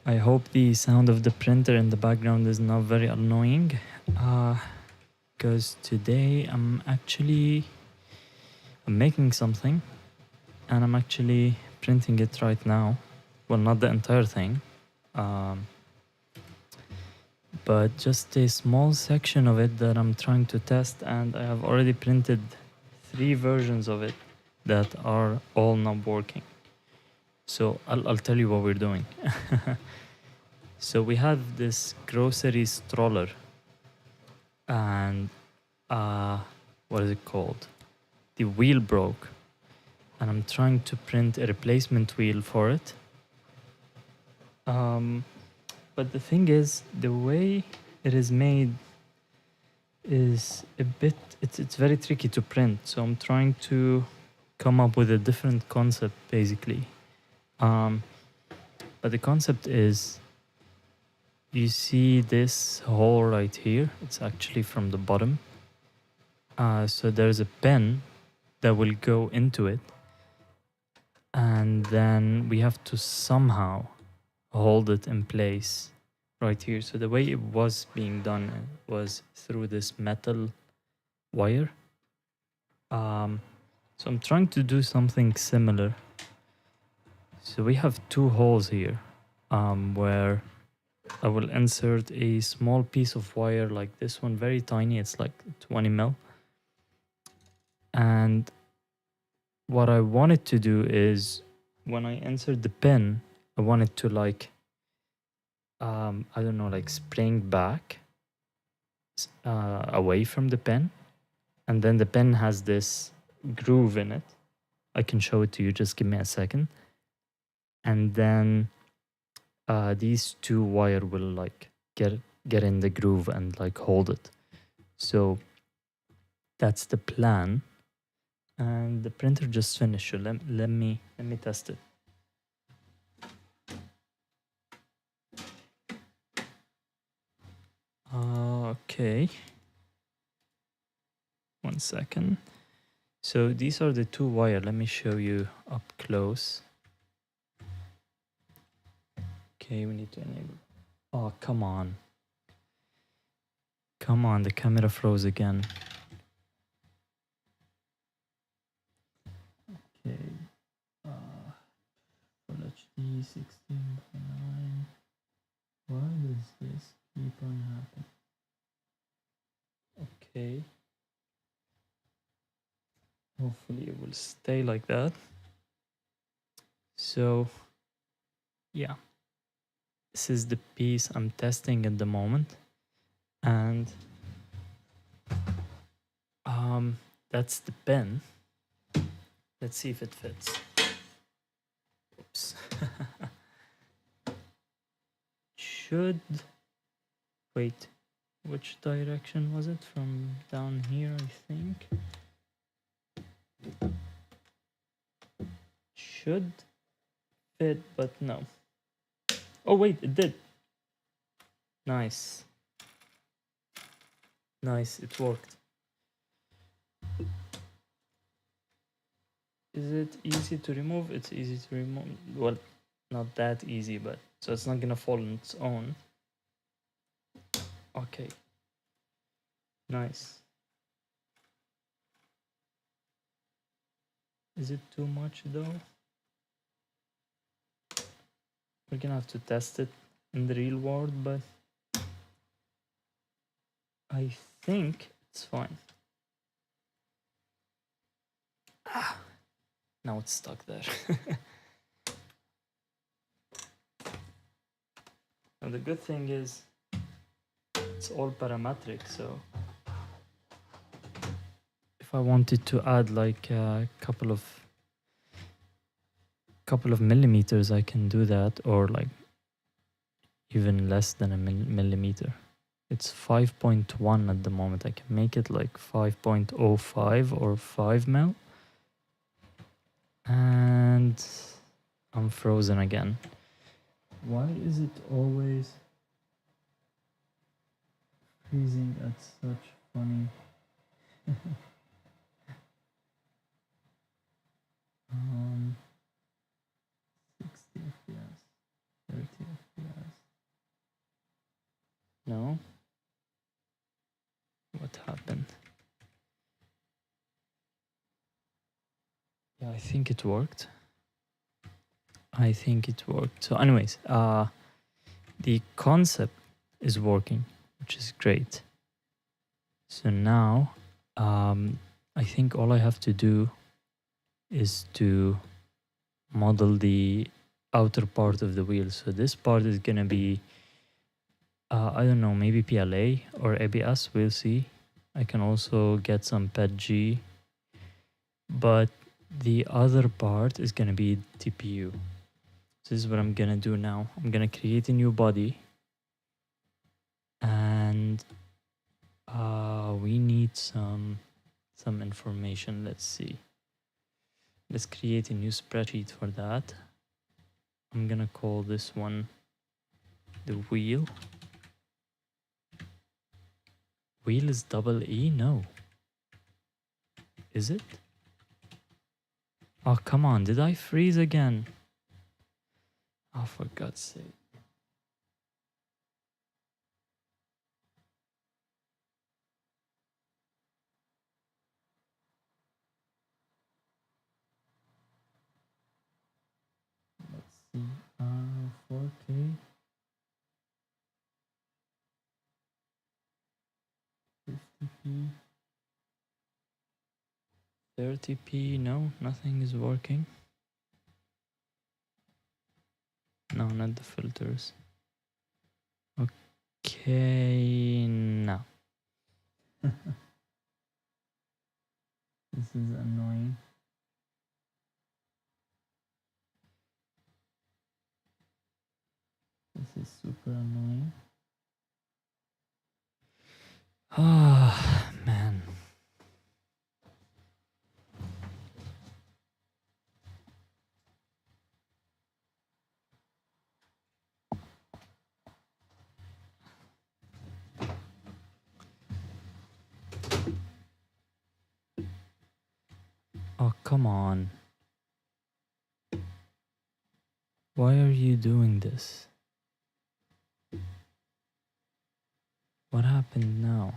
I hope the sound of the printer in the background is not very annoying, because today I'm making something and I'm actually printing it right now. Well, not the entire thing, but just a small section of it that I'm trying to test, and I have already printed 3 versions of it that are all not working. So I'll tell you what we're doing. So we have this grocery stroller, and what is it called? The wheel broke, and I'm trying to print a replacement wheel for it. But the thing is, the way it is made is a bit, it's very tricky to print. So I'm trying to come up with a different concept, basically. But the concept is, you see this hole right here? It's actually from the bottom. So there's a pen that will go into it, and then we have to somehow hold it in place right here. So the way it was being done was through this metal wire. So I'm trying to do something similar. So we have 2 holes here, where I will insert a small piece of wire like this one, very tiny, it's like 20 mil. And what I wanted to do is, when I insert the pin, I want it to like, I don't know, like spring back away from the pen. And then the pen has this groove in it. I can show it to you, just give me a second. And then these 2 wire will like get in the groove and like hold it. So that's the plan. And the printer just finished. So let me test it. Okay. 1 second. So these are the 2 wire. Let me show you up close. Okay, we need to enable. Oh, come on. Come on, the camera froze again. Okay. Full HD 16:9. Why does this keep on happening? Okay. Hopefully it will stay like that. So, yeah. This is the piece I'm testing at the moment. And that's the pen. Let's see if it fits. Oops. Should... Wait, which direction was it? From down here, I think. Should fit, but no. Oh wait, it did. Nice. Nice, it worked. Is it easy to remove? It's easy to remove. Well, not that easy, but so it's not gonna fall on its own. Okay. Nice. Is it too much though? We're gonna have to test it in the real world, but I think it's fine. Now it's stuck there. Now the good thing is it's all parametric, so if I wanted to add like a couple of millimeters, I can do that, or like even less than a millimeter. It's 5.1 at the moment. I can make it like 5.05 or 5 mil. And I'm frozen again. Why is it always freezing at such funny... 60 FPS, 30 FPS. think it worked. I think it worked. So anyways, the concept is working, which is great. So now I think all I have to do is to model the outer part of the wheel. So this part is gonna be I don't know, maybe PLA or ABS, we'll see. I can also get some PETG, but the other part is gonna be TPU. So this is what I'm gonna do now. I'm gonna create a new body, and we need some information. Let's see. Let's create a new spreadsheet for that. I'm gonna call this one the wheel. Wheel is double E? No. Is it? Oh, come on. Did I freeze again? Oh, for God's sake. Let's see. 4K. 50p. 30p. No, nothing is working. No, not the filters. Okay, no. This is annoying. This is super annoying. Ah, man. Oh, come on. Why are you doing this? What happened now?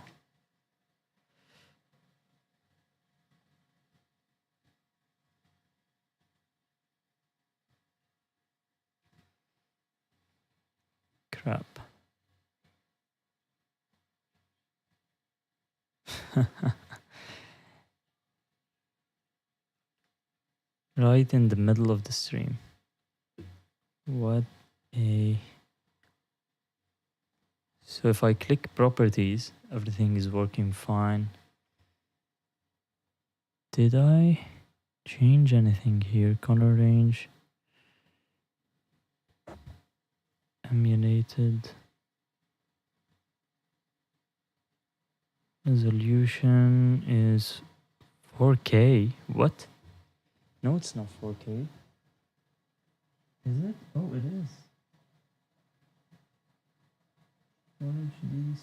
Crap. Right in the middle of the stream. What a... So if I click properties, everything is working fine. Did I change anything here? Color range. Emulated. Resolution is 4K. What? No, it's not 4K. Is it? Oh, it is. Full HD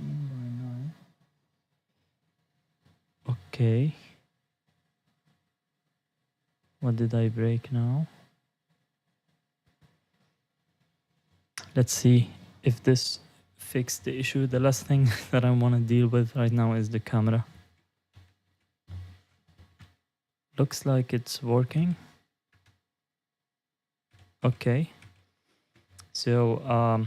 16:9. Okay. What did I break now? Let's see if this fixed the issue. The last thing that I want to deal with right now is the camera. Looks like it's working. Okay. So,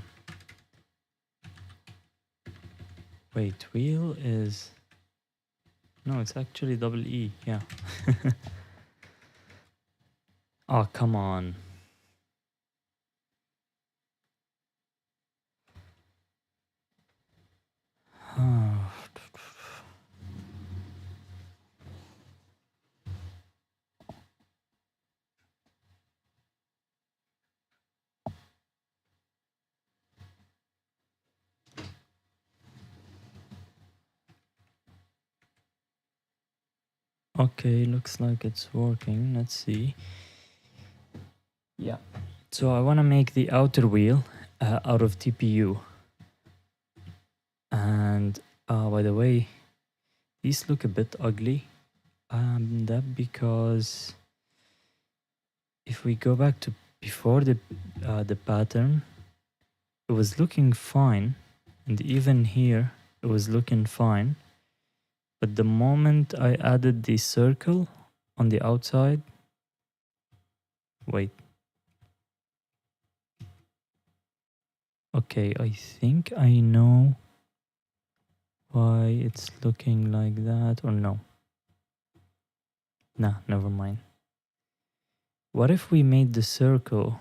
wait, wheel is... No, it's actually double E, yeah. Oh, come on. Okay, looks like it's working. Let's see. Yeah. So I want to make the outer wheel out of TPU. And by the way, these look a bit ugly. That because if we go back to before the pattern, it was looking fine, and even here it was looking fine. But the moment I added the circle on the outside, Wait. Okay, I think I know why it's looking like that, or no. Nah, never mind. What if we made the circle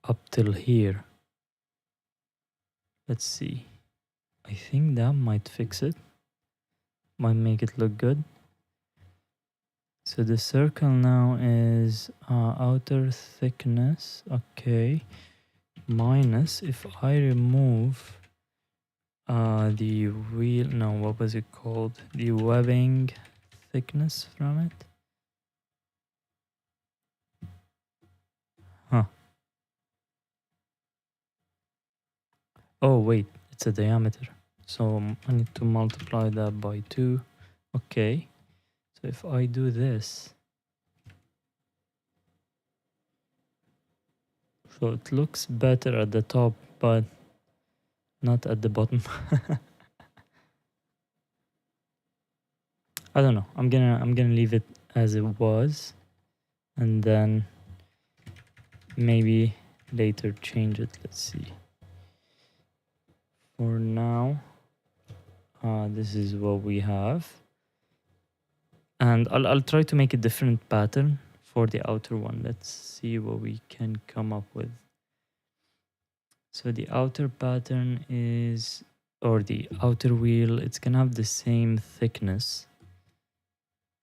up till here? Let's see. I think that might fix it. Might make it look good. So the circle now is outer thickness. Okay. Minus if I remove the wheel, no, what was it called? The webbing thickness from it. Huh. Oh, wait, it's a diameter. So I need to multiply that by 2. Okay. So if I do this, so it looks better at the top, but not at the bottom. I don't know. I'm gonna leave it as it was, and then maybe later change it. Let's see. For now, this is what we have, and I'll try to make a different pattern for the outer one. Let's see what we can come up with. So the outer pattern is, or the outer wheel, it's gonna have the same thickness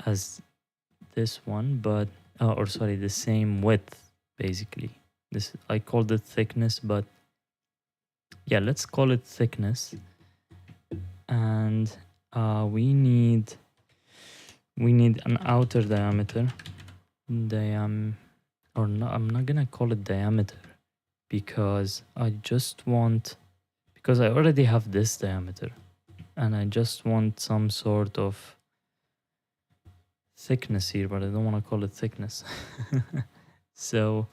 as this one, but or sorry, the same width basically. This, I called it thickness, but yeah, let's call it thickness. And we need an outer diameter. Or no, I'm not gonna call it diameter because I already have this diameter, and I just want some sort of thickness here, but I don't want to call it thickness. So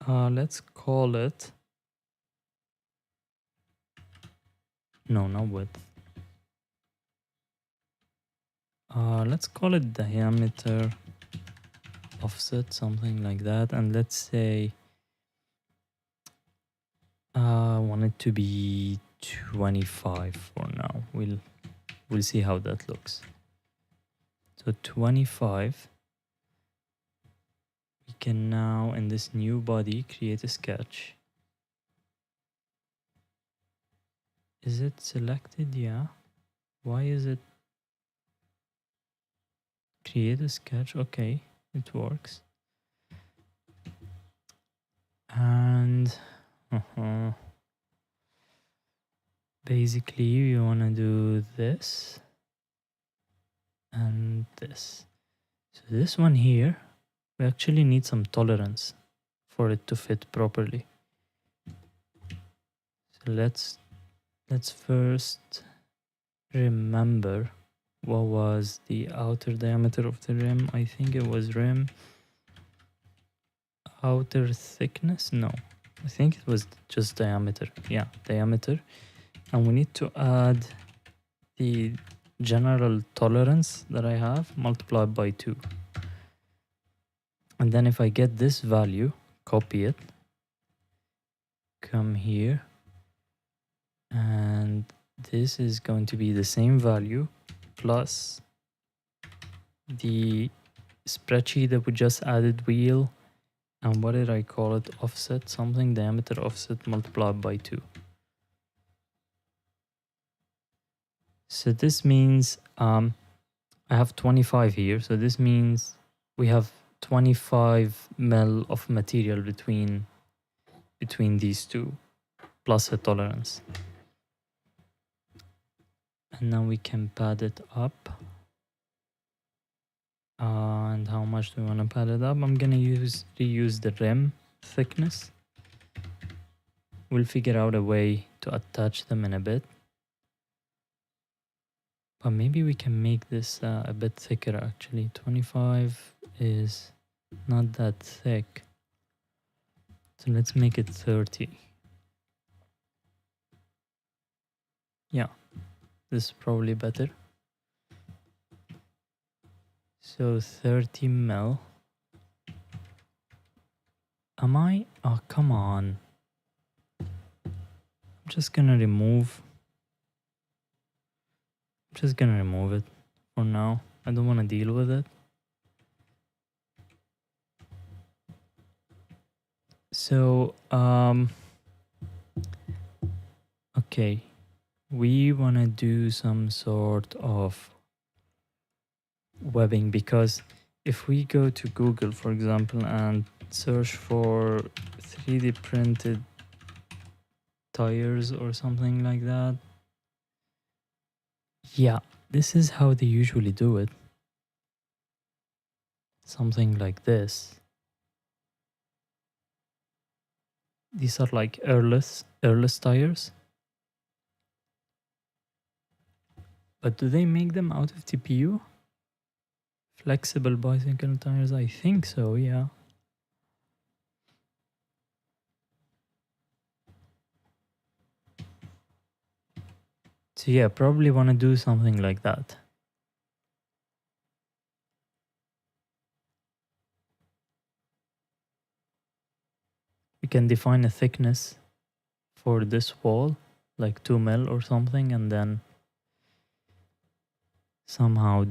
let's call it, no, not width. Let's call it diameter offset, something like that. And let's say I want it to be 25 for now. We'll see how that looks. So 25. We can now, in this new body, create a sketch. Is it selected? Yeah. Why is it create a sketch? Okay, it works. And basically you want to do this and this. So this one here, we actually need some tolerance for it to fit properly. So let's first remember what was the outer diameter of the rim. I think it was rim outer thickness. No, I think it was just diameter. Yeah, diameter. And we need to add the general tolerance that I have multiplied by 2. And then if I get this value, copy it, come here, and this is going to be the same value plus the spreadsheet that we just added wheel, and what did I call it? Offset something, diameter offset multiplied by 2. So this means I have 25 here. So this means we have 25 mil of material between these two, plus a tolerance. And now we can pad it up. And how much do we want to pad it up? I'm gonna reuse the rim thickness. We'll figure out a way to attach them in a bit. But maybe we can make this a bit thicker actually. 25 is not that thick. So let's make it 30. Yeah, this is probably better. So 30 mil. Am I? Oh, come on. I'm just gonna remove it for now. I don't want to deal with it. So, okay. We want to do some sort of webbing, because if we go to Google, for example, and search for 3D printed tires or something like that, yeah, this is how they usually do it. Something like this. These are like airless tires. But do they make them out of TPU? Flexible bicycle tires? I think so, yeah. So yeah, probably want to do something like that. We can define a thickness for this wall, like 2 mil or something, and then somehow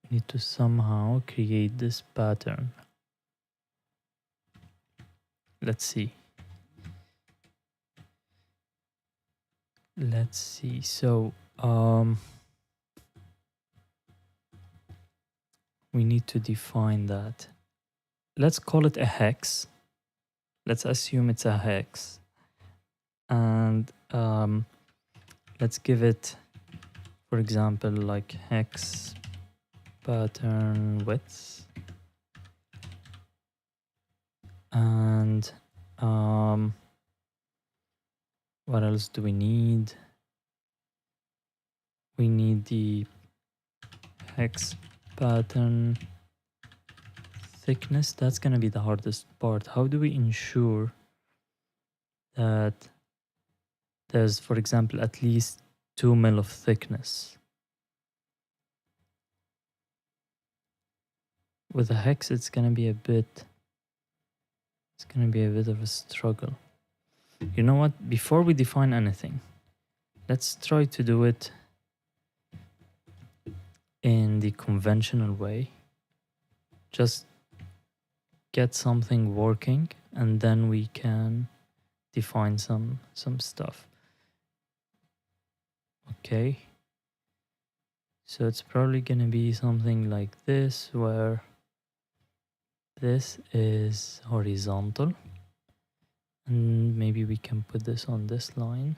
need to somehow create this pattern. Let's see. So we need to define that. Let's call it a hex. Let's assume it's a hex. And let's give it, for example, like hex pattern width. And what else do we need? We need the hex pattern thickness. That's going to be the hardest part. How do we ensure that there's, for example, at least 2 mil of thickness? With a hex, it's going to be a bit of a struggle. You know what? Before we define anything, let's try to do it in the conventional way. Just get something working, and then we can define some stuff. Okay. So it's probably gonna be something like this, where this is horizontal, and maybe we can put this on this line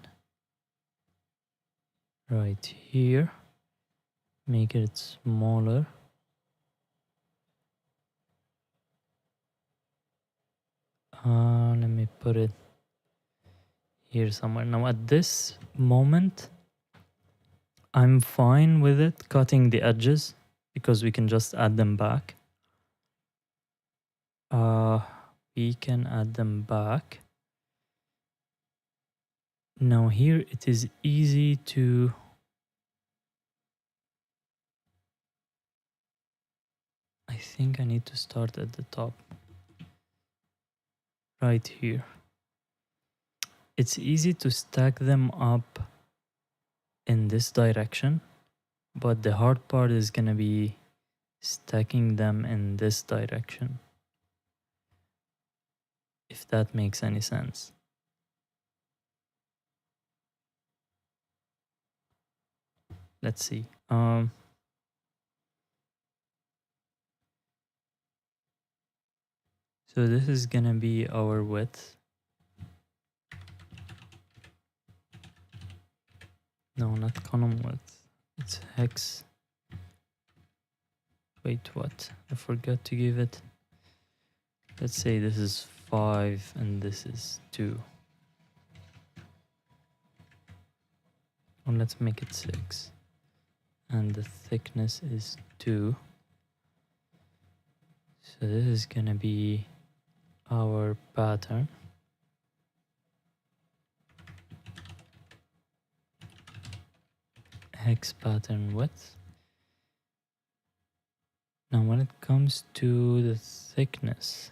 right here. Make it smaller. Let me put it here somewhere. Now at this moment, I'm fine with it cutting the edges, because we can just add them back. We can add them back. Now here it is easy to I think I need to start at the top right here. It's easy to stack them up in this direction, but the hard part is gonna be stacking them in this direction, if that makes any sense. Let's see. So this is gonna be our width. No, not column width. It's hex. Wait, what? I forgot to give it. Let's say this is 5 and this is 2. Or let's make it 6. And the thickness is 2. So this is gonna be our pattern. Hex pattern width. Now when it comes to the thickness,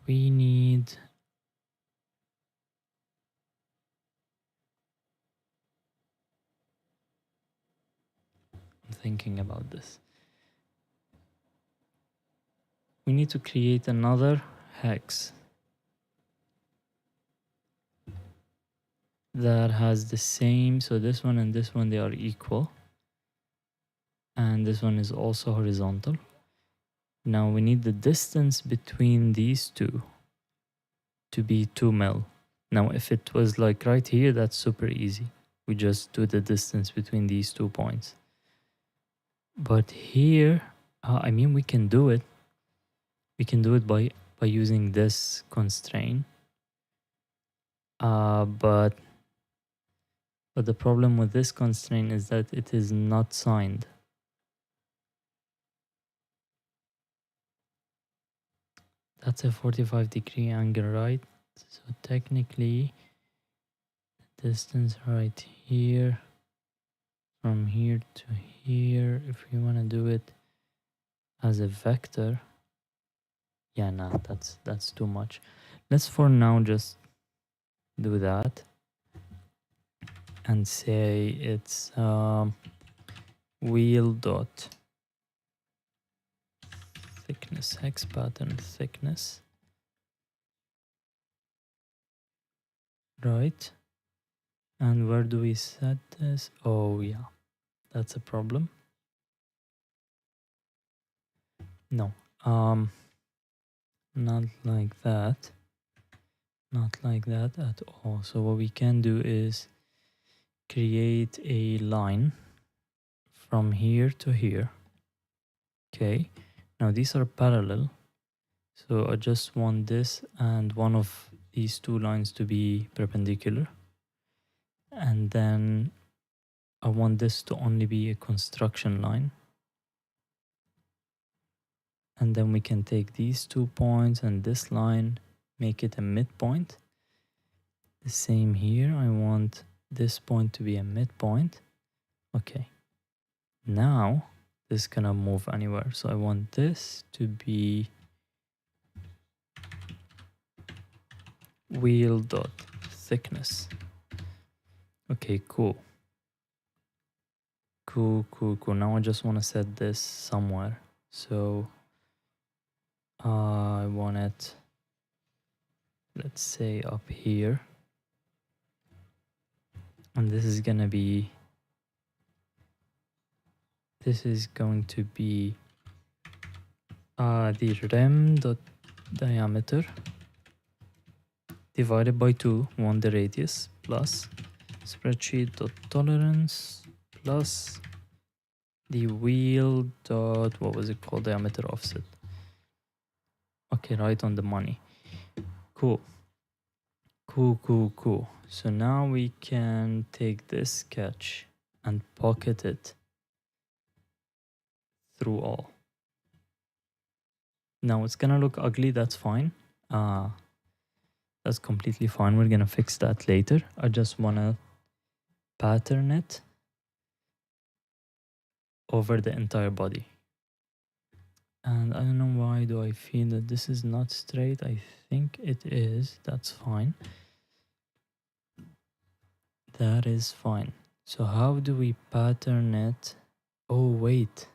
we need I'm thinking about this. We need to create another hex that has the same, so this one and this one, they are equal, and this one is also horizontal. Now we need the distance between these two to be 2 mil. Now if it was like right here, that's super easy. We just do the distance between these 2 points. But here, I mean, we can do it. We can do it by using this constraint. But the problem with this constraint is that it is not signed. That's a 45-degree angle, right? So technically, the distance right here, from here to here, if we want to do it as a vector, yeah, nah, that's too much. Let's for now just do that and say it's wheel dot thickness, hex pattern thickness, right? And where do we set this? Oh yeah, that's a problem. No, not like that, not like that at all. So what we can do is create a line from here to here. Okay, now these are parallel, so I just want this and one of these two lines to be perpendicular, and then I want this to only be a construction line, and then we can take these 2 points and this line, make it a midpoint. The same here, I want this point to be a midpoint. Okay, now this cannot move anywhere, so I want this to be wheel dot thickness. Okay, cool. Cool. Now I just want to set this somewhere. So I want it, let's say, up here. And this is going to be the rem dot diameter divided by 2, want the radius, plus spreadsheet dot tolerance plus the wheel dot, what was it called, diameter offset. Okay, right on the money. Cool. So now we can take this sketch and pocket it through all. Now it's gonna look ugly, that's fine. That's completely fine. We're gonna fix that later. I just wanna pattern it over the entire body. And I don't know why do I feel that this is not straight. I think it is. That's fine. That is fine. So how do we pattern it? Oh, wait.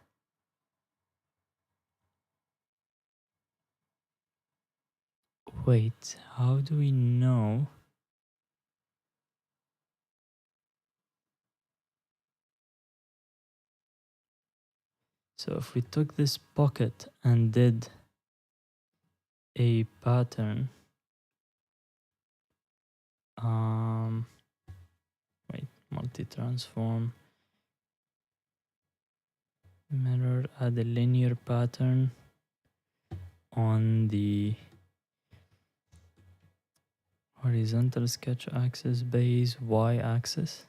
Wait, how do we know? So if we took this pocket and did a pattern, wait, multi-transform, mirror, add a linear pattern on the horizontal sketch axis, base, y axis.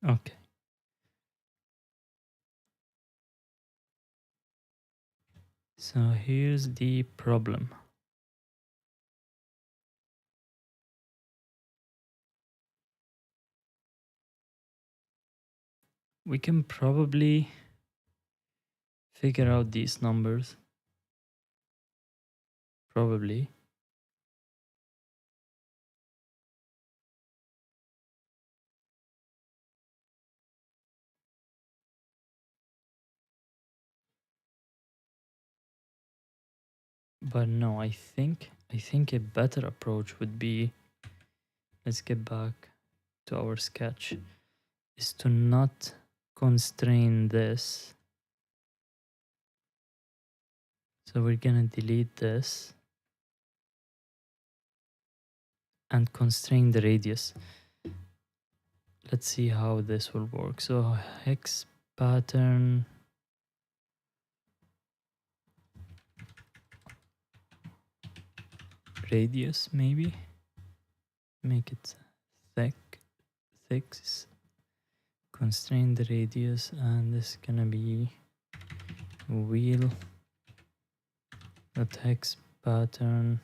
Okay. So here's the problem. We can probably figure out these numbers. Probably. But no, I think a better approach would be, let's get back to our sketch, is to not constrain this. So we're gonna delete this and constrain the radius. Let's see how this will work. So hex pattern, radius, maybe make it thick, constrain the radius, and this is gonna be wheel that hex pattern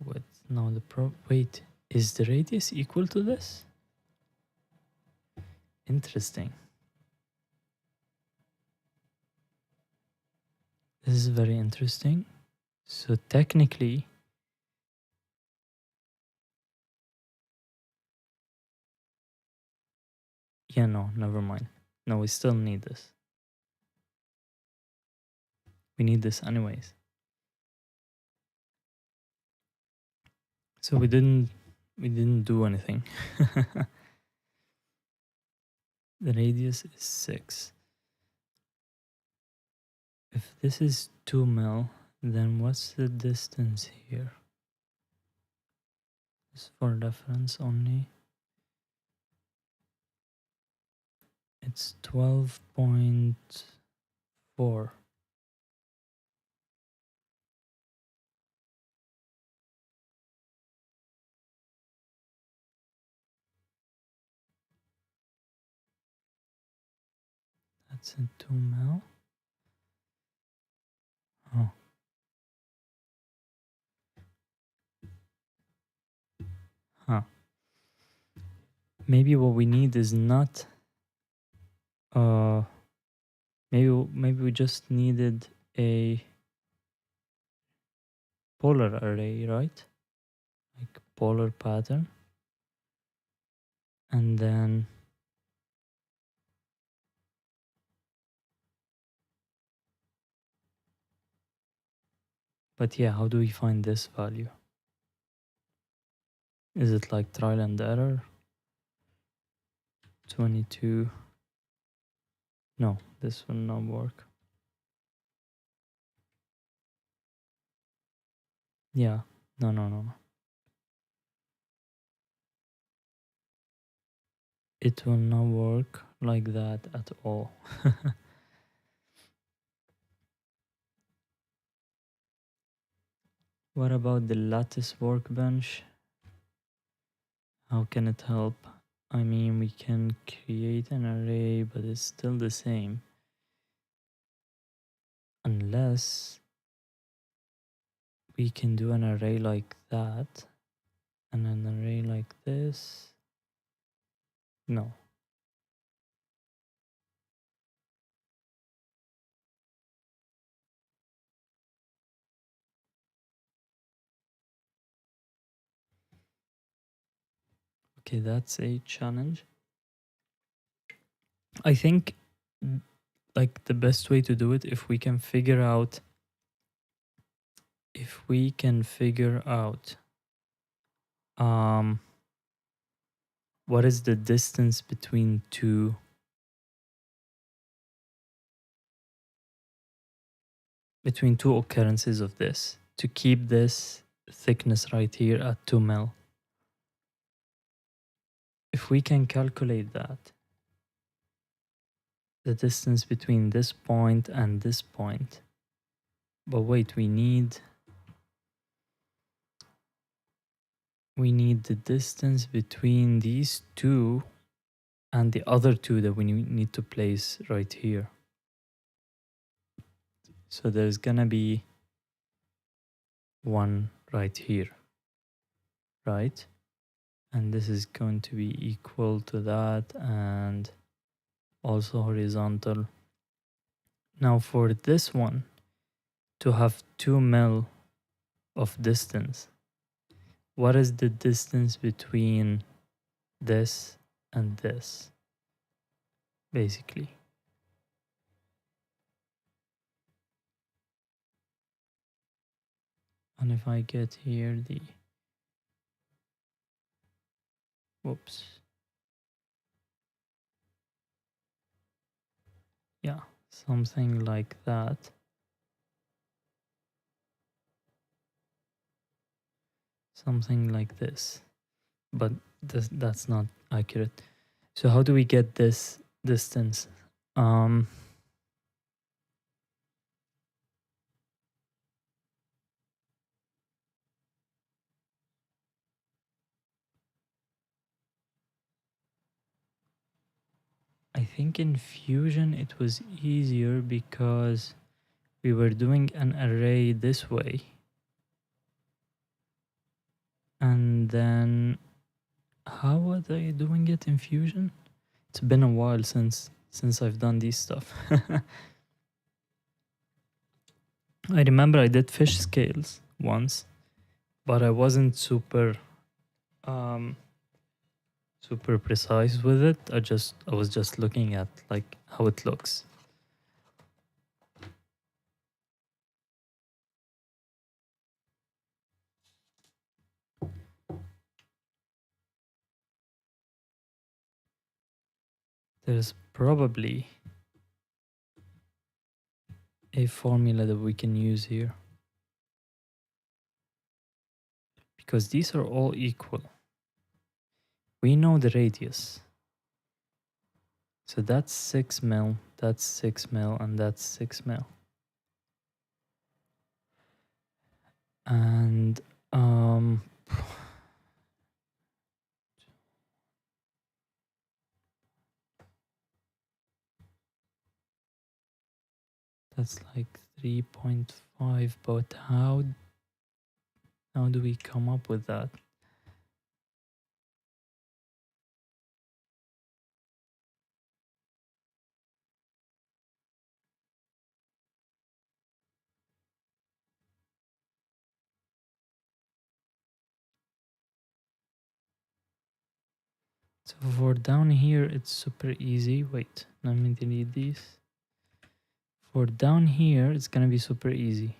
with now the wait, is the radius equal to this? Interesting. This is very interesting. So technically, yeah, no, never mind. No, we still need this. We need this anyways. So we didn't do anything. The radius is 6. If this is 2 mil, then what's the distance here? Just for reference only. It's 12.4. That's a 2 mil. Oh. Huh. Maybe what we need is not maybe we just needed a polar array, right? Like polar pattern. And then but yeah, how do we find this value? Is it like trial and error? 22. No, this will not work. Yeah, no. It will not work like that at all. What about the lattice workbench? How can it help? I mean, we can create an array, but it's still the same. Unless we can do an array like that and an array like this. No. Okay, that's a challenge. I think like the best way to do it, if we can figure out what is the distance between two occurrences of this, to keep this thickness right here at 2 mil. If we can calculate that, the distance between this point and this point, but wait, we need we need the distance between these two and the other two that we need to place right here. So there's gonna be one right here, right? And this is going to be equal to that and also horizontal. Now for this one, to have 2 mil of distance, what is the distance between this and this, basically? And if I get here the, whoops, yeah, something like that. Something like this, but that's not accurate. So how do we get this distance? I think in Fusion it was easier because we were doing an array this way. And then how was I doing it in Fusion? It's been a while since I've done these stuff. I remember I did fish scales once, but I wasn't super super precise with it. I was just looking at like how it looks. There's probably a formula that we can use here because these are all equal. We know the radius. So that's 6 mil, that's 6 mil, and that's 6 mil. And that's like 3.5, but how do we come up with that? So for down here, it's super easy. Wait, let me delete these. For down here, it's gonna be super easy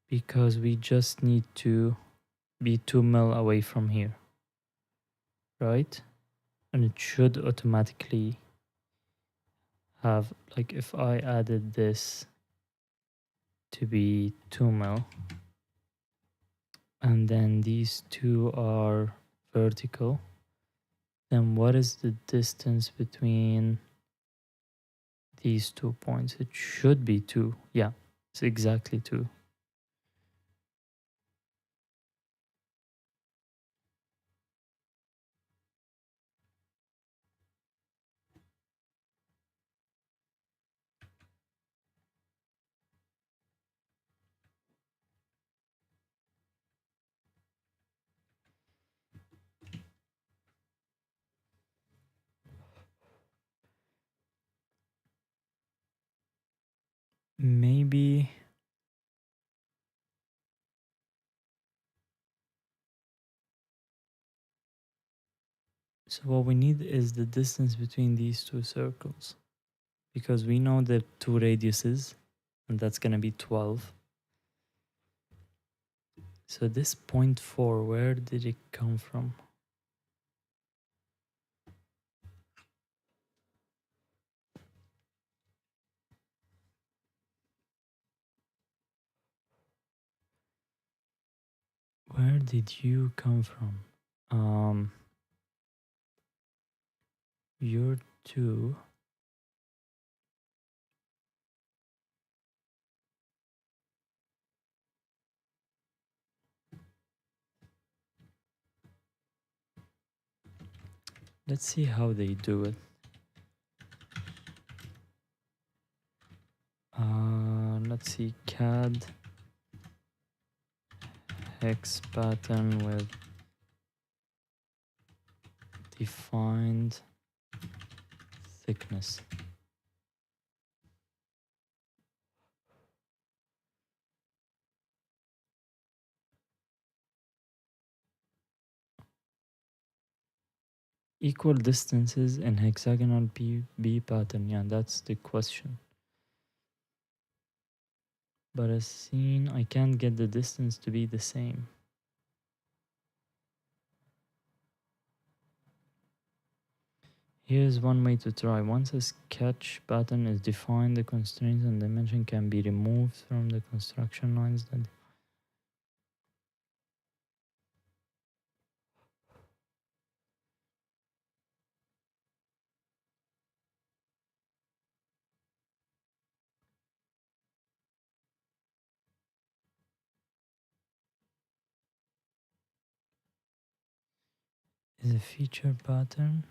because we just need to be 2 mil away from here, right? And it should automatically have, like, if I added this to be 2 mil and then these two are vertical, then what is the distance between these 2 points? It should be 2. Yeah, it's exactly 2. Maybe so what we need is the distance between these two circles because we know the two radiuses and that's going to be 12. So this 0.4, where did it come from? Where did you come from? You're 2. Let's see how they do it. Let's see, CAD hex pattern with defined thickness. Equal distances in hexagonal B pattern. Yeah, that's the question. But as seen, I can't get the distance to be the same. Here's one way to try. Once a sketch pattern is defined, the constraints and dimension can be removed from the construction lines. That is a feature pattern.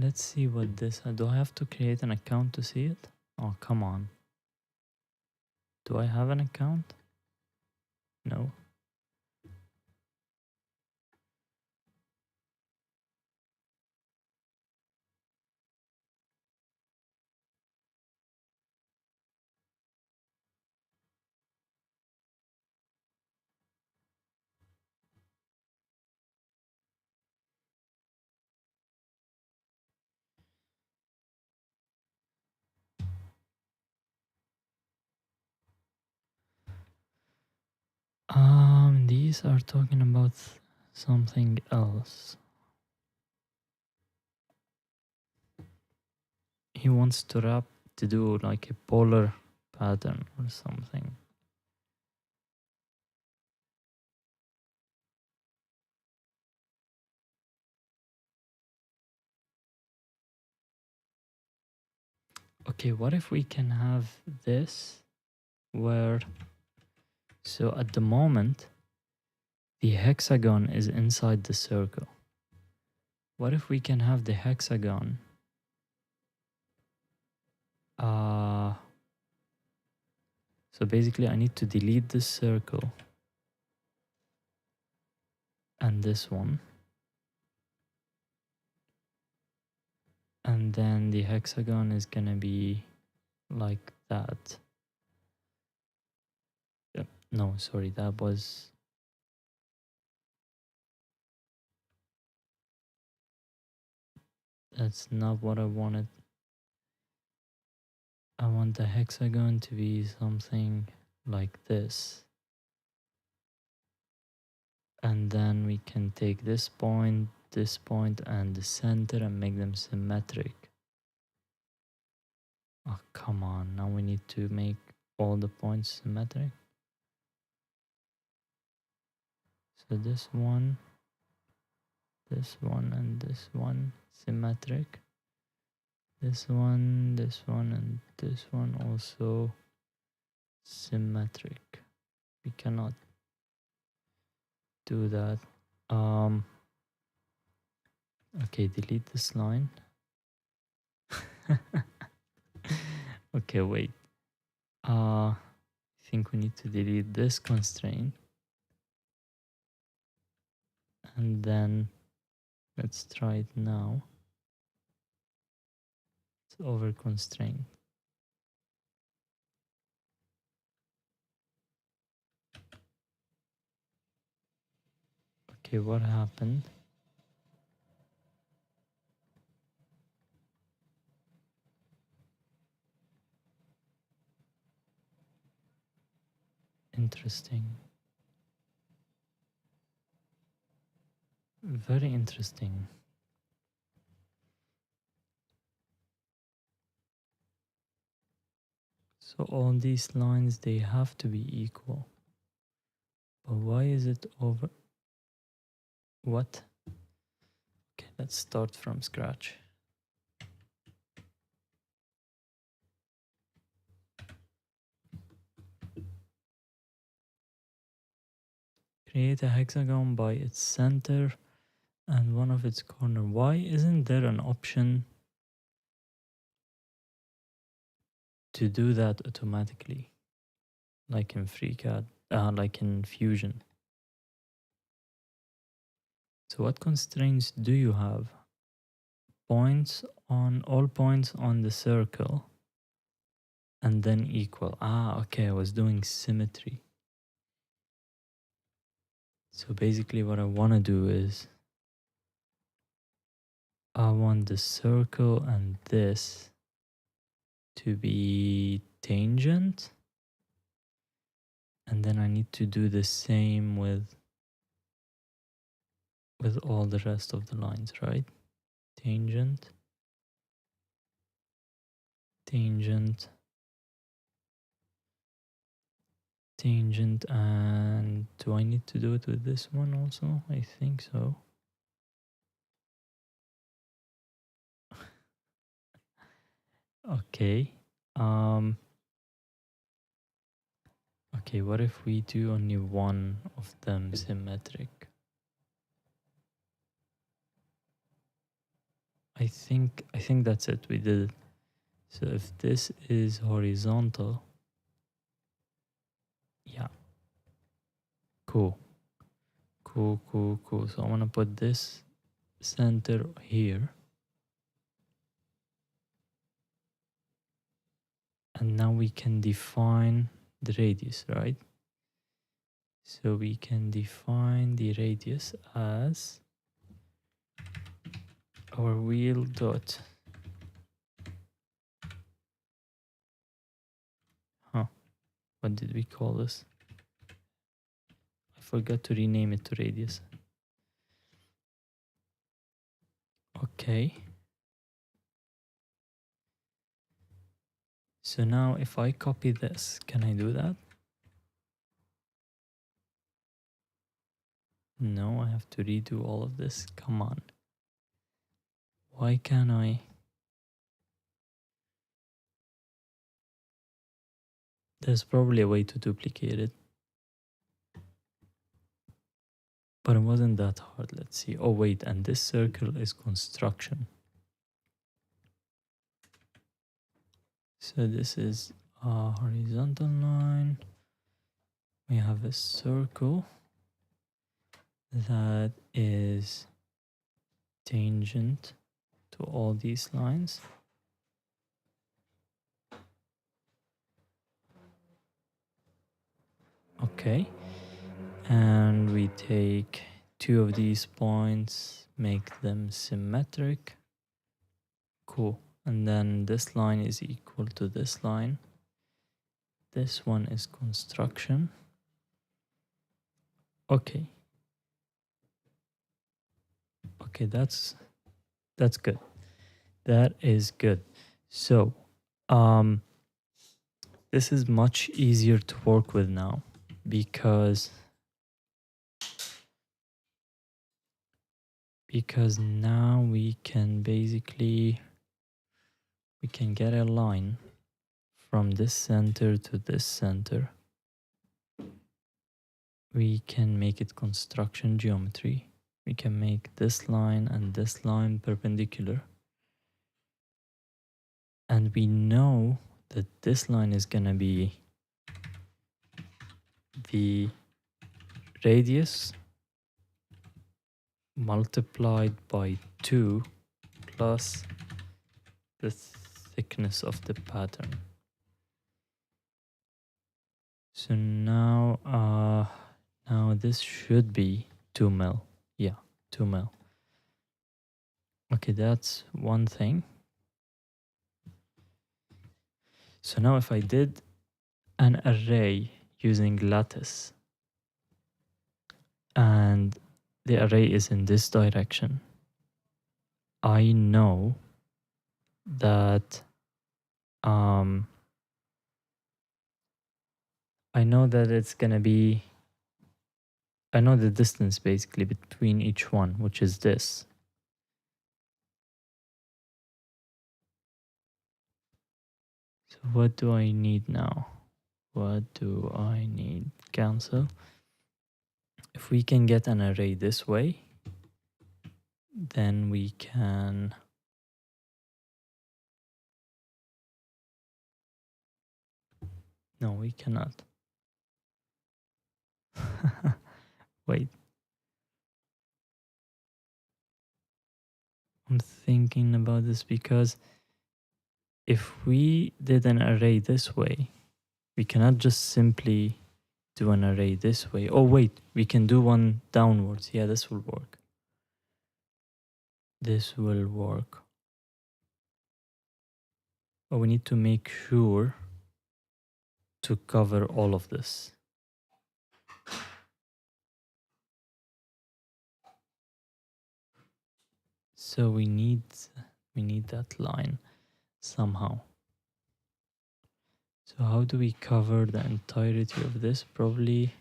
Let's see what this. Do I have to create an account to see it? Oh, come on. Do I have an account? No. These are talking about something else. He wants to wrap to do like a polar pattern or something. Okay, what if we can have this where, so at the moment, the hexagon is inside the circle. What if we can have the hexagon so basically I need to delete this circle and this one, and then the hexagon is gonna be like that. Yep. No, sorry, that's not what I wanted. I want the hexagon to be something like this. And then we can take this point, and the center and make them symmetric. Oh, come on. Now we need to make all the points symmetric. So this one, and this one symmetric. This one, and this one also symmetric. We cannot do that. Okay, delete this line. Okay, wait. I think we need to delete this constraint. And then let's try it now. It's over constraint. Okay, what happened? Interesting. Very interesting. So all these lines, they have to be equal. But why is it over? What? Okay, let's start from scratch. Create a hexagon by its center and one of its corner. Why isn't there an option to do that automatically? Like in FreeCAD, like in Fusion. So what constraints do you have? Points on all points on the circle and then equal. Ah, okay, I was doing symmetry. So basically what I want to do is I want the circle and this to be tangent, and then I need to do the same with all the rest of the lines, right? Tangent, tangent, tangent, and do I need to do it with this one also? I think so. Okay. Okay, what if we do only one of them symmetric? I think that's it. We did it. So if this is horizontal, yeah. Cool. Cool, cool, cool. So I'm gonna put this center here. And now we can define the radius, right? So we can define the radius as our wheel dot. Huh, what did we call this? I forgot to rename it to radius. Okay. So now if I copy this, can I do that? No, I have to redo all of this. Come on. Why can't I? There's probably a way to duplicate it. But it wasn't that hard. Let's see. Oh, wait. And this circle is construction. So this is a horizontal line. We have a circle that is tangent to all these lines. Okay. And we take two of these points, make them symmetric. Cool. And then this line is equal to this line. This one is construction. Okay. Okay, that's good. That is good. So, this is much easier to work with now because now we can basically get a line from this center to this center. We can make it construction geometry. We can make this line and this line perpendicular. And we know that this line is gonna be the radius multiplied by 2 plus the thickness of the pattern. So now this should be 2 mil. Yeah, 2 mil. Okay, that's one thing. So now if I did an array using lattice and the array is in this direction, I know that I know that it's gonna be, I know the distance basically between each one, which is this. So what do I need now? What do I need? Cancel. If we can get an array this way, then we can, no, we cannot. Wait. I'm thinking about this because if we did an array this way, we cannot just simply do an array this way. Oh, wait, we can do one downwards. Yeah, this will work. This will work. But we need to make sure to cover all of this. So we need that line somehow. So how do we cover the entirety of this? Probably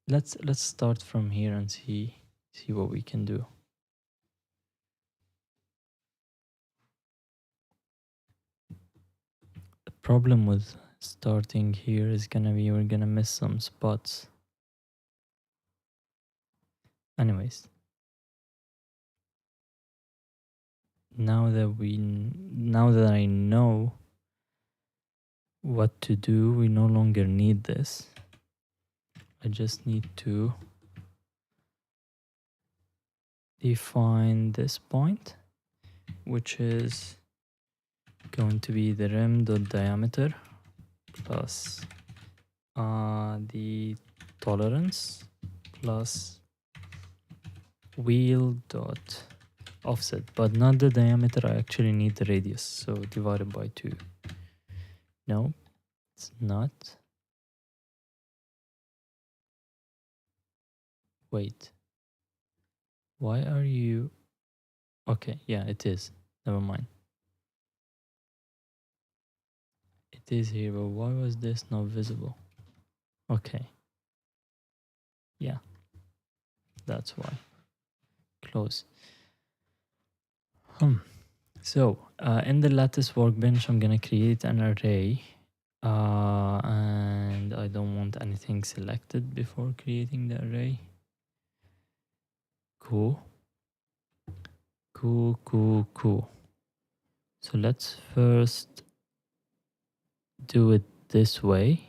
let's start from here and see what we can do. The problem with starting here is gonna be we're gonna miss some spots. Anyways, now that I know what to do, we no longer need this. I just need to define this point, which is going to be the rim dot diameter plus the tolerance plus wheel dot offset, but not the diameter. I actually need the radius, so divided by 2. No, it's not. Wait, why are you? Okay, yeah, it is. Never mind. It is here, but why was this not visible? Okay. Yeah, that's why. Close. So in the lattice workbench, I'm gonna create an array, and I don't want anything selected before creating the array. Cool. So let's first do it this way,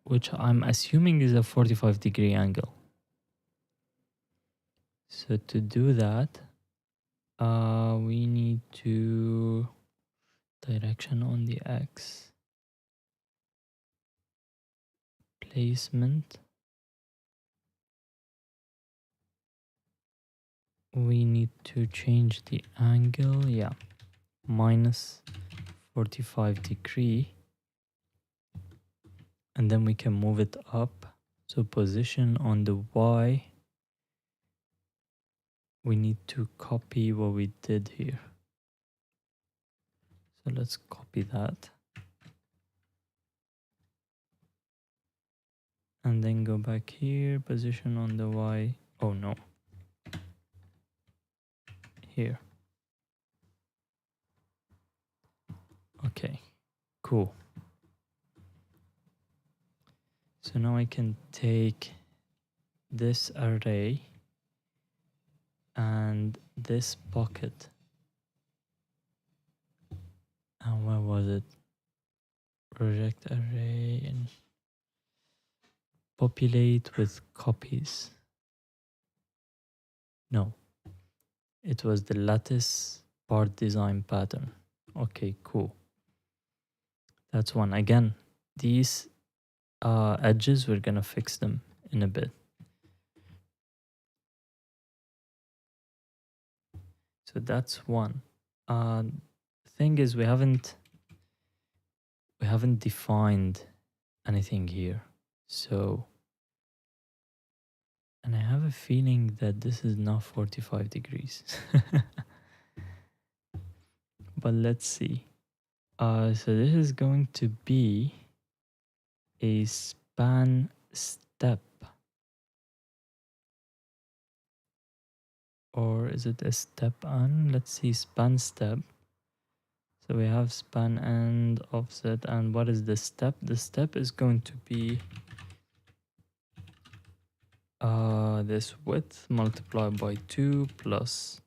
which I'm assuming is a 45-degree angle. So to do that, we need to direction on the X, placement. We need to change the angle, yeah, minus 45 degree, and then we can move it up. So position on the Y, we need to copy what we did here. So let's copy that. And then go back here, position on the Y. Oh no. Here. Okay, cool. So now I can take this array and this pocket. And where was it? Project array and populate with copies. No, it was the lattice part design pattern. Okay, cool. That's one. Again, these edges, we're gonna fix them in a bit. So that's one. Thing is, we haven't defined anything here. So, and I have a feeling that this is not 45 degrees. But let's see. So this is going to be a span step. Or is it a step on? Let's see, span step. So we have span and offset. And what is the step? The step is going to be this width multiplied by 2 plus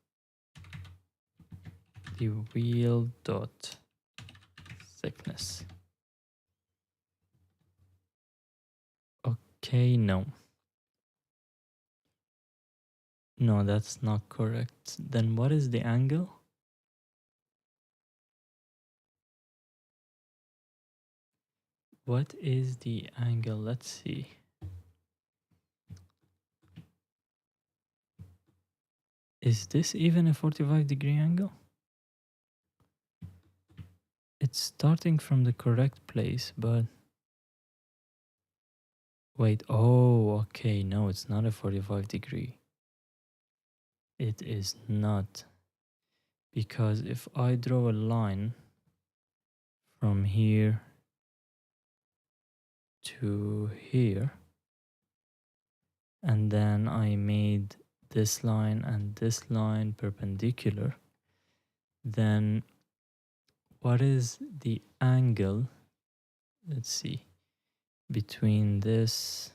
the wheel dot thickness. Okay, no. No, that's not correct. Then what is the angle? What is the angle? Let's see. Is this even a 45-degree angle? It's starting from the correct place, but wait, oh, okay, no, it's not a 45-degree. It is not. Because if I draw a line from here to here, and then I made this line and this line perpendicular, then what is the angle, let's see, between this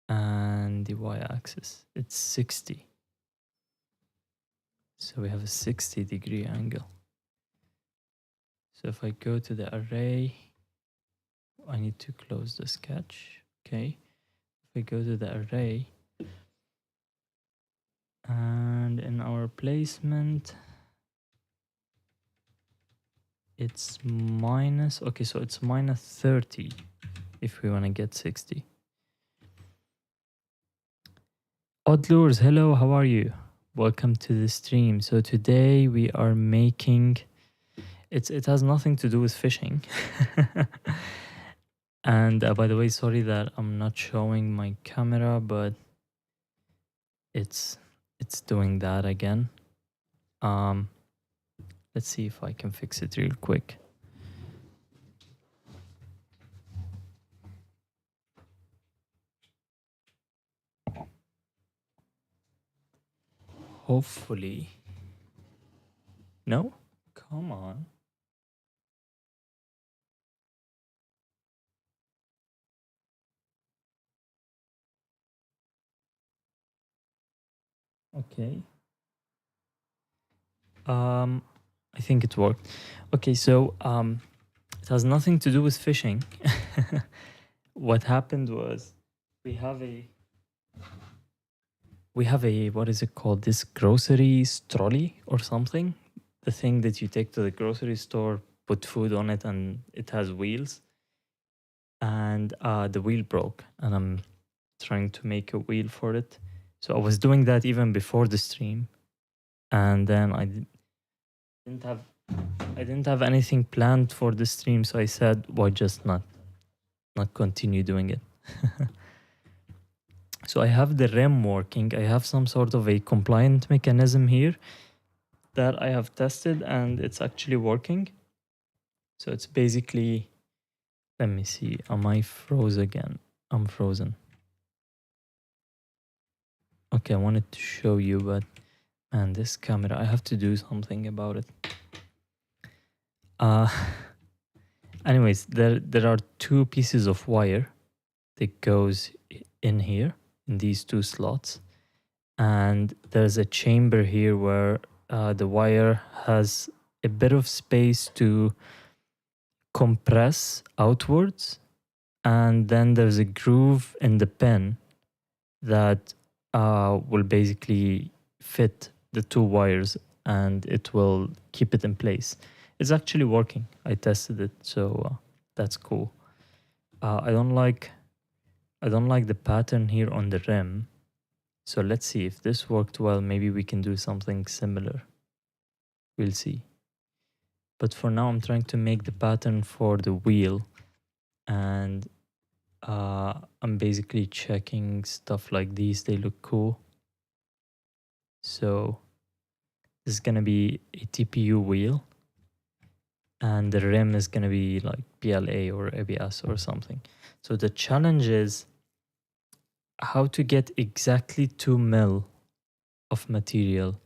and the y-axis? It's 60. So we have a 60-degree angle. So if I go to the array, I need to close the sketch. Okay. If I go to the array, and in our placement, it's minus, okay, so it's minus 30 if we want to get 60. Oddlures, hello, how are you? Welcome to the stream. So today we are making, it has nothing to do with fishing. And by the way, sorry that I'm not showing my camera, but it's doing that again. Let's see if I can fix it real quick. Hopefully. No? Come on. Okay. I think it worked. Okay, so it has nothing to do with fishing. What happened was we have a what is it called? This grocery trolley or something? The thing that you take to the grocery store, put food on it, and it has wheels. And the wheel broke, and I'm trying to make a wheel for it. So I was doing that even before the stream, and then I didn't have anything planned for the stream, so I said, why just not continue doing it? So I have the REM working. I have some sort of a compliant mechanism here that I have tested, and it's actually working. So it's basically, let me see, am I froze again? I'm frozen. Okay, I wanted to show you, but man, this camera, I have to do something about it. Anyways, there are two pieces of wire that goes in here, in these two slots. And there's a chamber here where the wire has a bit of space to compress outwards. And then there's a groove in the pin that will basically fit the two wires, and it will keep it in place. It's actually working. I tested it, so that's cool. I don't like the pattern here on the rim. So let's see if this worked well. Maybe we can do something similar. We'll see. But for now, I'm trying to make the pattern for the wheel, and I'm basically checking stuff like these. They look cool. So this is gonna be a TPU wheel, and the rim is going to be like PLA or ABS or something. So the challenge is how to get exactly 2 mil of material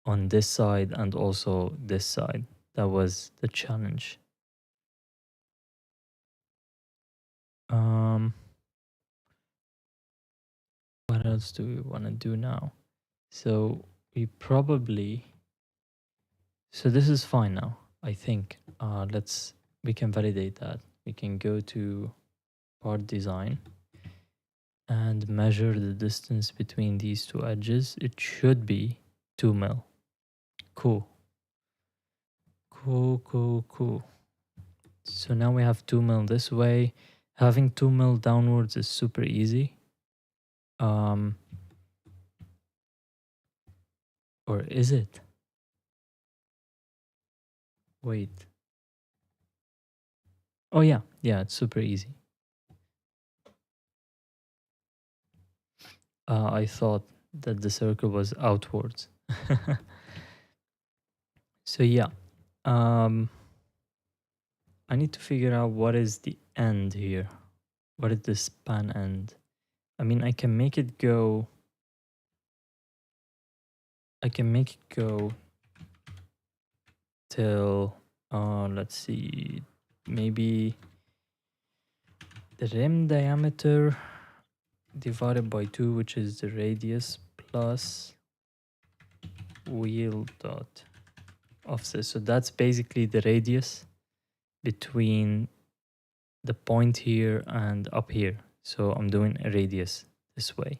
on this side and also this side. That was the challenge. What else do we want to do now? So we probably, so this is fine now, I think. We can validate that. We can go to part design and measure the distance between these two edges. It should be 2 mil. Cool. Cool. So now we have 2 mil this way. Having 2 mil downwards is super easy. Or is it? Wait. Oh yeah, it's super easy. I thought that the circle was outwards. So yeah, I need to figure out what is the end here. What is the span end? I mean, I can make it go till, let's see, maybe the rim diameter divided by 2, which is the radius, plus wheel dot offset. So that's basically the radius between the point here and up here. So I'm doing a radius this way.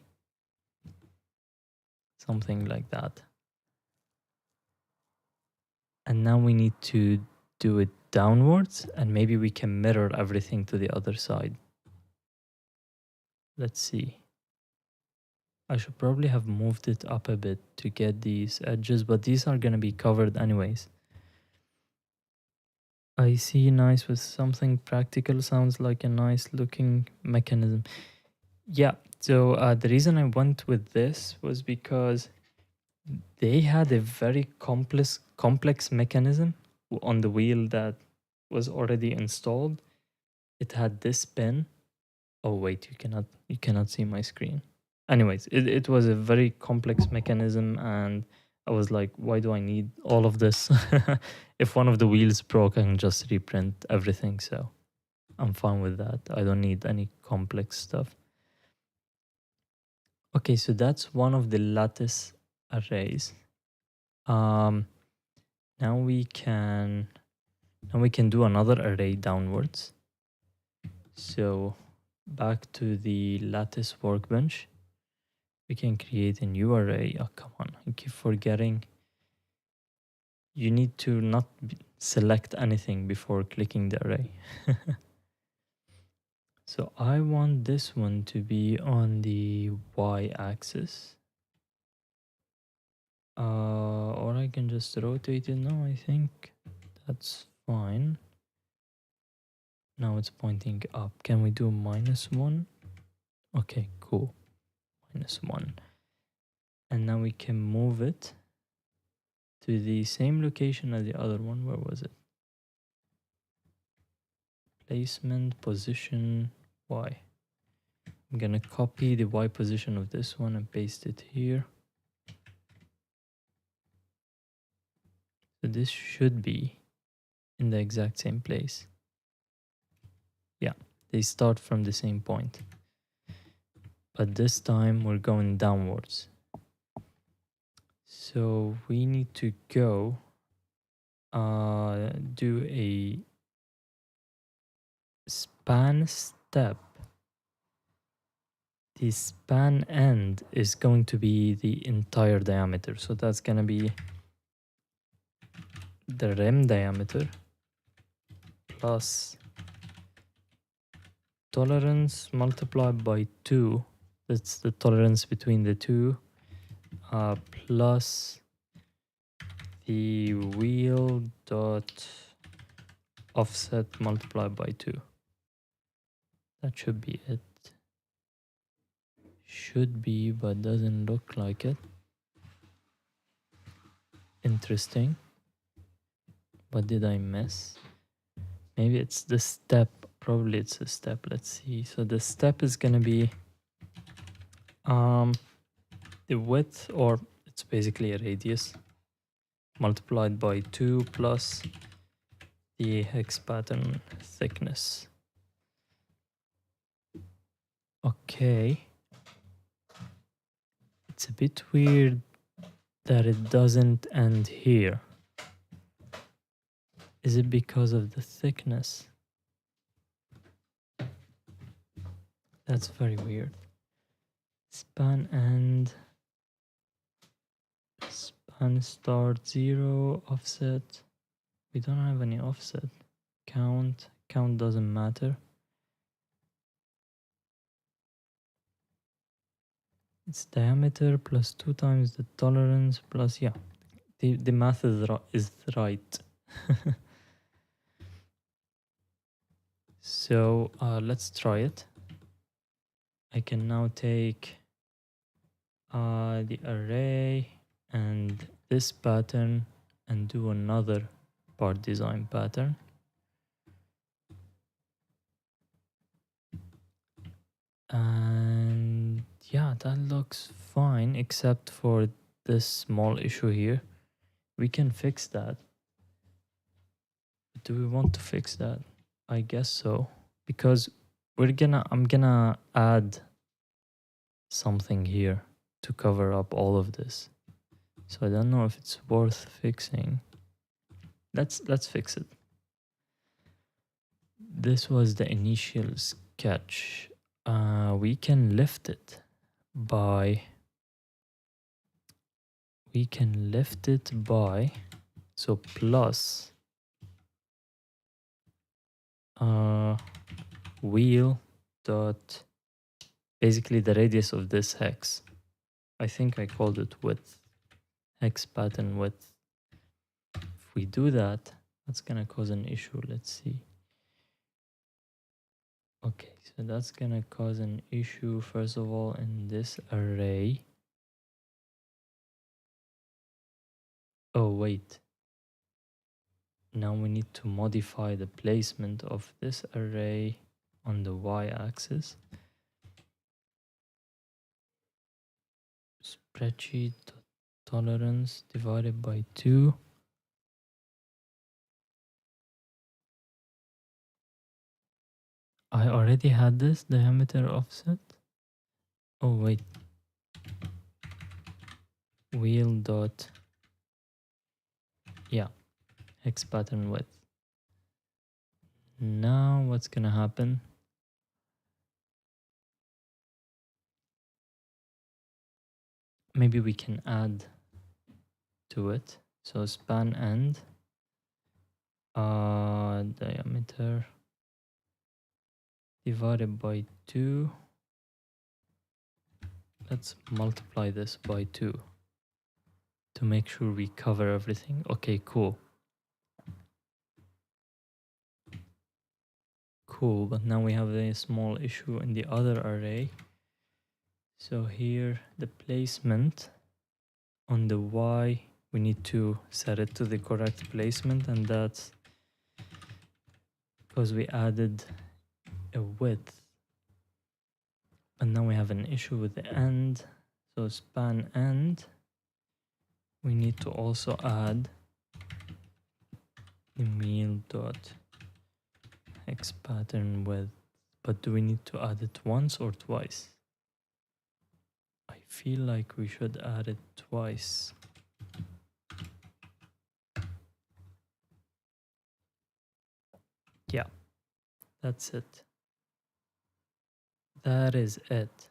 Something like that. And now we need to do it downwards, and maybe we can mirror everything to the other side. Let's see. I should probably have moved it up a bit to get these edges, but these are going to be covered anyways. I see nice with something practical. Sounds like a nice looking mechanism. Yeah, so the reason I went with this was because they had a very complex mechanism on the wheel that was already installed. It had this pin. Oh wait, you cannot see my screen. Anyways, it was a very complex mechanism, and I was like, why do I need all of this? If one of the wheels broke, I can just reprint everything. So I'm fine with that. I don't need any complex stuff. Okay, so that's one of the lattice arrays. Now we can do another array downwards. So back to the lattice workbench, we can create a new array. Oh, come on, I keep forgetting. You need to not select anything before clicking the array. So I want this one to be on the y-axis. Or I can just rotate it. No, I think that's fine. Now it's pointing up. Can we do -1? Okay, cool. -1. And now we can move it to the same location as the other one. Where was it? Placement, position, y. I'm gonna copy the y position of this one and paste it here. So this should be in the exact same place. Yeah, they start from the same point. But this time we're going downwards. So we need to go do a span step. The span end is going to be the entire diameter. So that's going to be the rim diameter plus tolerance multiplied by 2. That's the tolerance between the two. Plus the wheel dot offset multiplied by 2. That should be it. Should be, but doesn't look like it. Interesting. What did I miss? Maybe it's the step. Probably it's a step. Let's see. So the step is gonna be the width, or it's basically a radius, multiplied by 2 plus the hex pattern thickness. Okay. It's a bit weird that it doesn't end here. Is it because of the thickness? That's very weird. Span end. Span start 0, offset. We don't have any offset. Count doesn't matter. It's diameter plus 2 times the tolerance plus, yeah, the math is right. So let's try it. I can now take the array and this pattern and do another part design pattern. And yeah, that looks fine, except for this small issue here. We can fix that. Do we want to fix that? I guess so, because I'm gonna add something here to cover up all of this. So I don't know if it's worth fixing. Let's fix it. This was the initial sketch. We can lift it by so plus wheel dot basically the radius of this hex. I think I called it width, hex pattern width. If we do that, that's gonna cause an issue. Let's see. Okay, so that's gonna cause an issue first of all in this array. Oh wait, now we need to modify the placement of this array on the y-axis. Spreadsheet tolerance divided by 2. I already had this diameter offset. Oh wait, wheel dot, yeah, hex pattern width. Now what's gonna happen? Maybe we can add to it. So span end, diameter divided by 2. Let's multiply this by 2 to make sure we cover everything. Okay, cool. Cool, but now we have a small issue in the other array. So here, the placement on the Y, we need to set it to the correct placement, and that's because we added a width. And now we have an issue with the end. So span end, we need to also add the meal dot hex pattern width. But do we need to add it once or twice? I feel like we should add it twice. Yeah, that's it. That is it.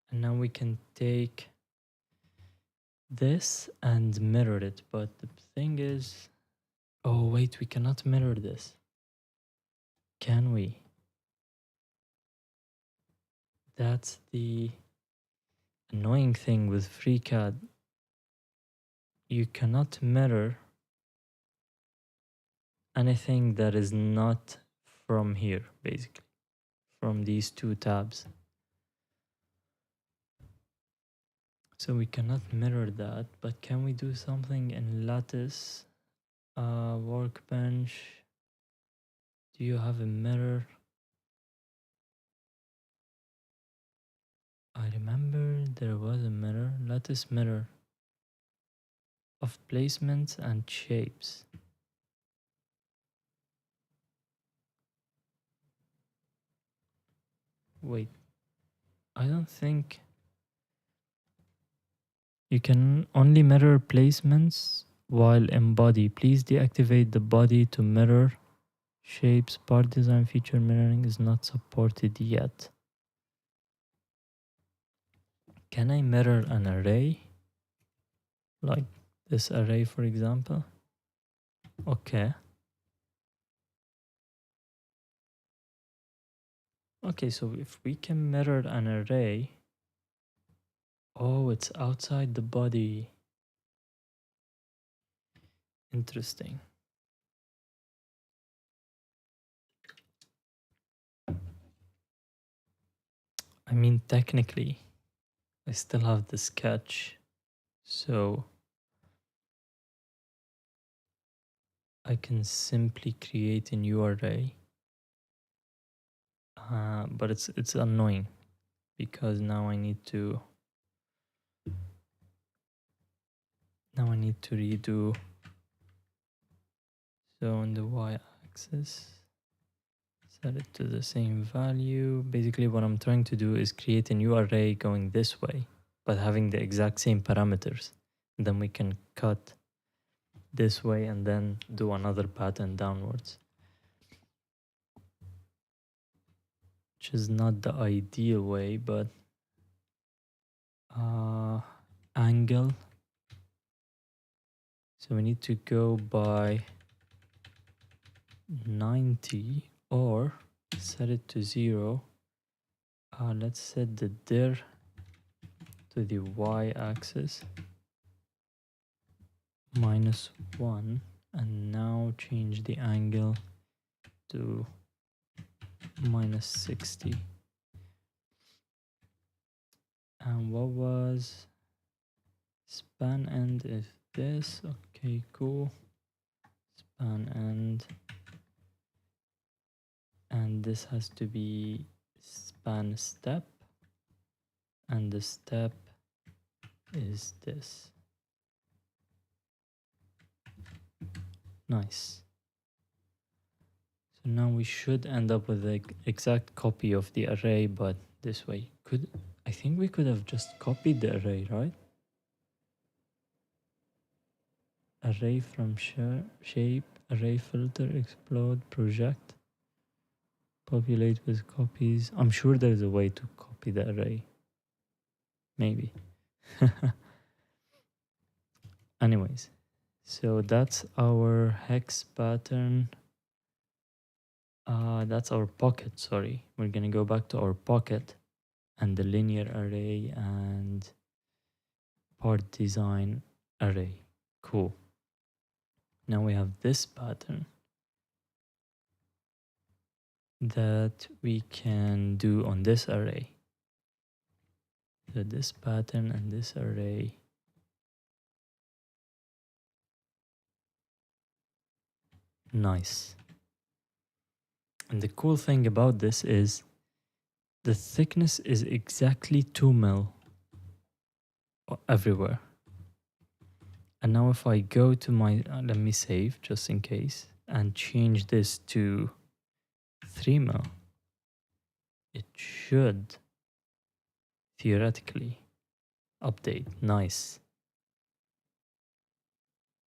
And now we can take this and mirror it. But the thing is, oh wait, we cannot mirror this. Can we? That's the annoying thing with FreeCAD. You cannot mirror anything that is not from here, basically, from these two tabs. So we cannot mirror that, but can we do something in lattice, workbench? Do you have a mirror? I remember there was a mirror, lattice mirror of placements and shapes. Wait, I don't think you can only mirror placements while in body. Please deactivate the body to mirror shapes. Part design feature mirroring is not supported yet. Can I mirror an array? Like this array, for example? Okay. Okay, so if we can mirror an array, oh, it's outside the body. Interesting. I mean, technically, I still have the sketch, so I can simply create a new array. But it's annoying because now I need to redo. So on the y-axis, set it to the same value. Basically, what I'm trying to do is create a new array going this way, but having the exact same parameters. And then we can cut this way and then do another pattern downwards, which is not the ideal way, but angle. So we need to go by 90 or set it to 0. Let's set the dir to the y-axis -1, and now change the angle to -60. And what was span end is this? Okay, cool. Span end, and this has to be span step, and the step is this. Nice. So now we should end up with the exact copy of the array, but this way. I think we could have just copied the array, right? Array from shape, array filter, explode, project, populate with copies. I'm sure there's a way to copy the array. Maybe. Anyways, so that's our hex pattern. That's our pocket, sorry. We're gonna go back to our pocket and the linear array and part design array. Cool. Now we have this pattern that we can do on this array. So this pattern and this array. Nice. And the cool thing about this is the thickness is exactly 2 mil everywhere. And now if I go to my, let me save just in case, and change this to 3 mil, it should theoretically update. Nice.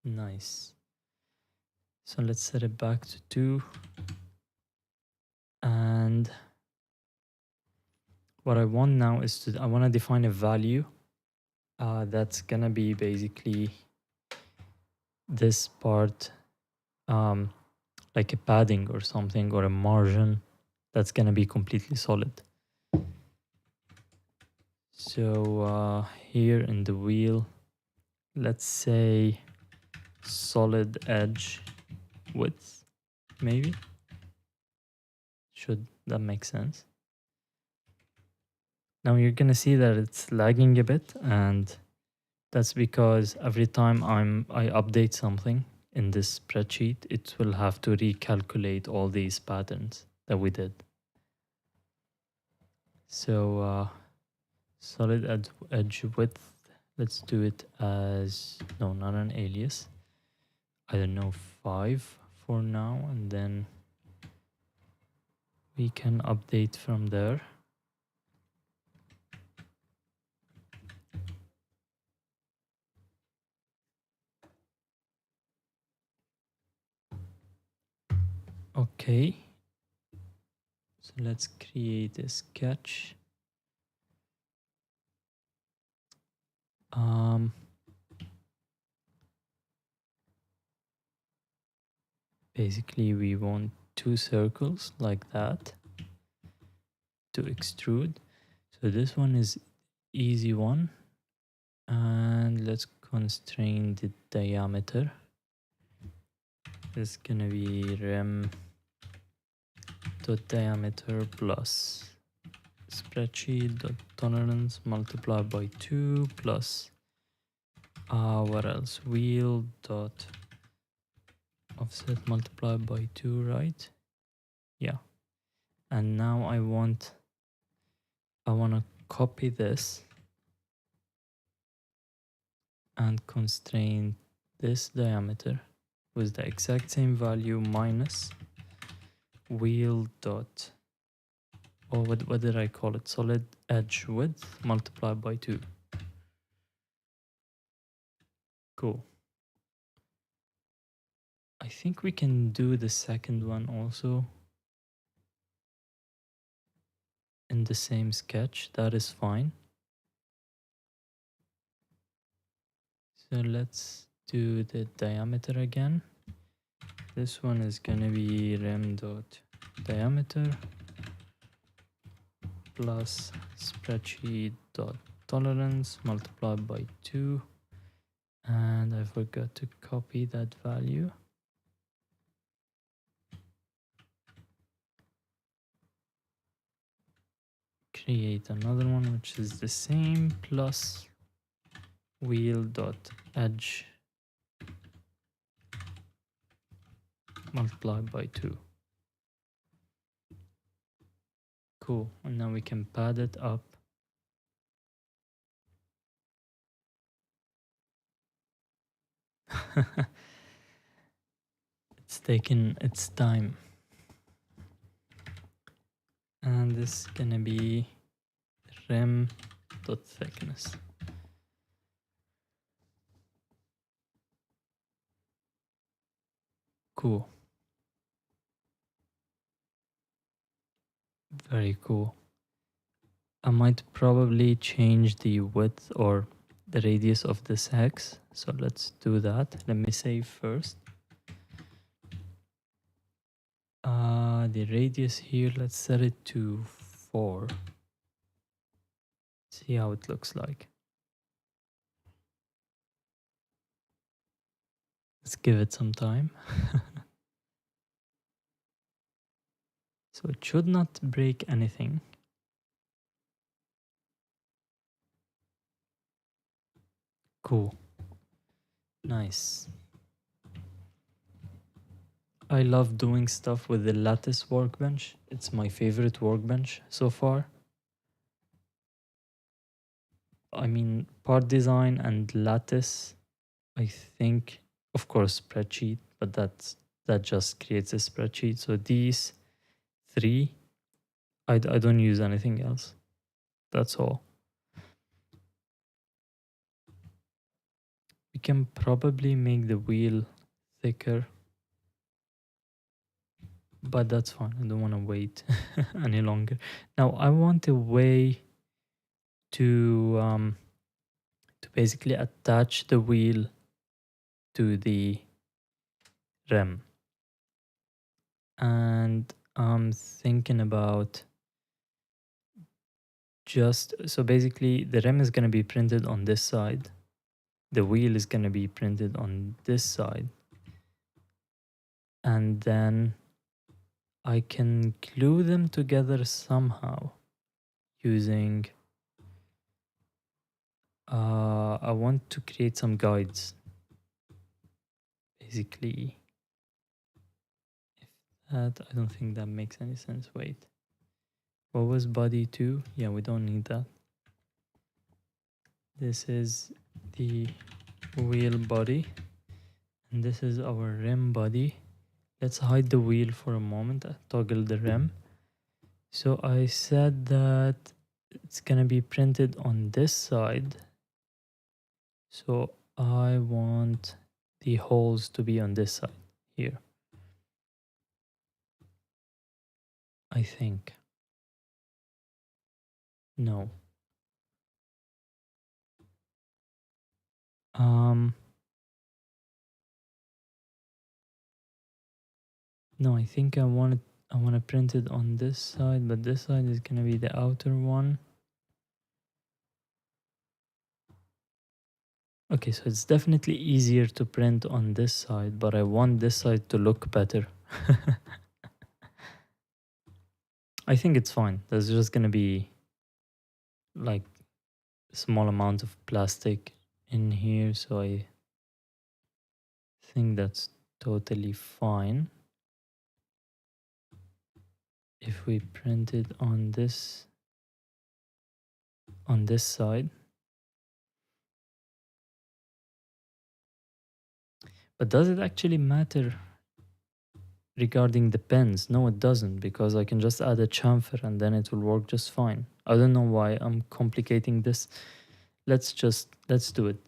Nice. So let's set it back to 2. And what I want now is I want to define a value that's gonna be basically this part, like a padding or something, or a margin that's gonna be completely solid. So here in the wheel, let's say solid edge width, maybe. Should that make sense? Now you're gonna see that it's lagging a bit, and that's because every time I update something, in this spreadsheet, it will have to recalculate all these patterns that we did. So solid edge width, let's do it as, no, not an alias. I don't know, 5 for now, and then we can update from there. Okay, so let's create a sketch. Basically we want 2 circles like that to extrude. So this one is easy one, and let's constrain the diameter. It's gonna be rem dot diameter plus spreadsheet dot tolerance multiplied by 2 plus what else, wheel dot offset multiplied by 2, right? Yeah. And now I want to copy this and constrain this diameter with the exact same value minus wheel dot, or what did I call it, solid edge width multiplied by 2. Cool. I think we can do the second one also in the same sketch. That is fine. So let's do the diameter again. This one is gonna be rem dot diameter plus spreadsheet dot tolerance multiplied by 2, and I forgot to copy that value. Create another one which is the same plus wheel dot edge multiplied by 2. Cool. And now we can pad it up. It's taking its time. And this is gonna be rem dot thickness. Cool. Very cool. I might probably change the width or the radius of this hex. So let's do that. Let me save first. The radius here, let's set it to 4. See how it looks like. Let's give it some time. So it should not break anything. Cool. Nice. I love doing stuff with the lattice workbench. It's my favorite workbench so far. I mean, part design and lattice, I think, of course, spreadsheet, but that just creates a spreadsheet. So these 3, I don't use anything else. That's all. We can probably make the wheel thicker, but that's fine. I don't want to wait any longer. Now I want a way to basically attach the wheel to the rem, and I'm thinking about just, so basically the rem is going to be printed on this side, the wheel is going to be printed on this side, and then I can glue them together somehow using I want to create some guides basically, if that, I don't think that makes any sense. Wait, what was body 2? Yeah, we don't need that. This is the wheel body, and this is our rim body. Let's hide the wheel for a moment, toggle the rim. So I said that it's gonna be printed on this side. So I want the holes to be on this side here, I think. No. No, I think I want to print it on this side, but this side is gonna be the outer one. Okay, so it's definitely easier to print on this side, but I want this side to look better. I think it's fine. There's just gonna be like a small amount of plastic in here, so I think that's totally fine. If we print it on this side. But does it actually matter regarding the pens? No, it doesn't, because I can just add a chamfer and then it will work just fine. I don't know why I'm complicating this. Let's do it.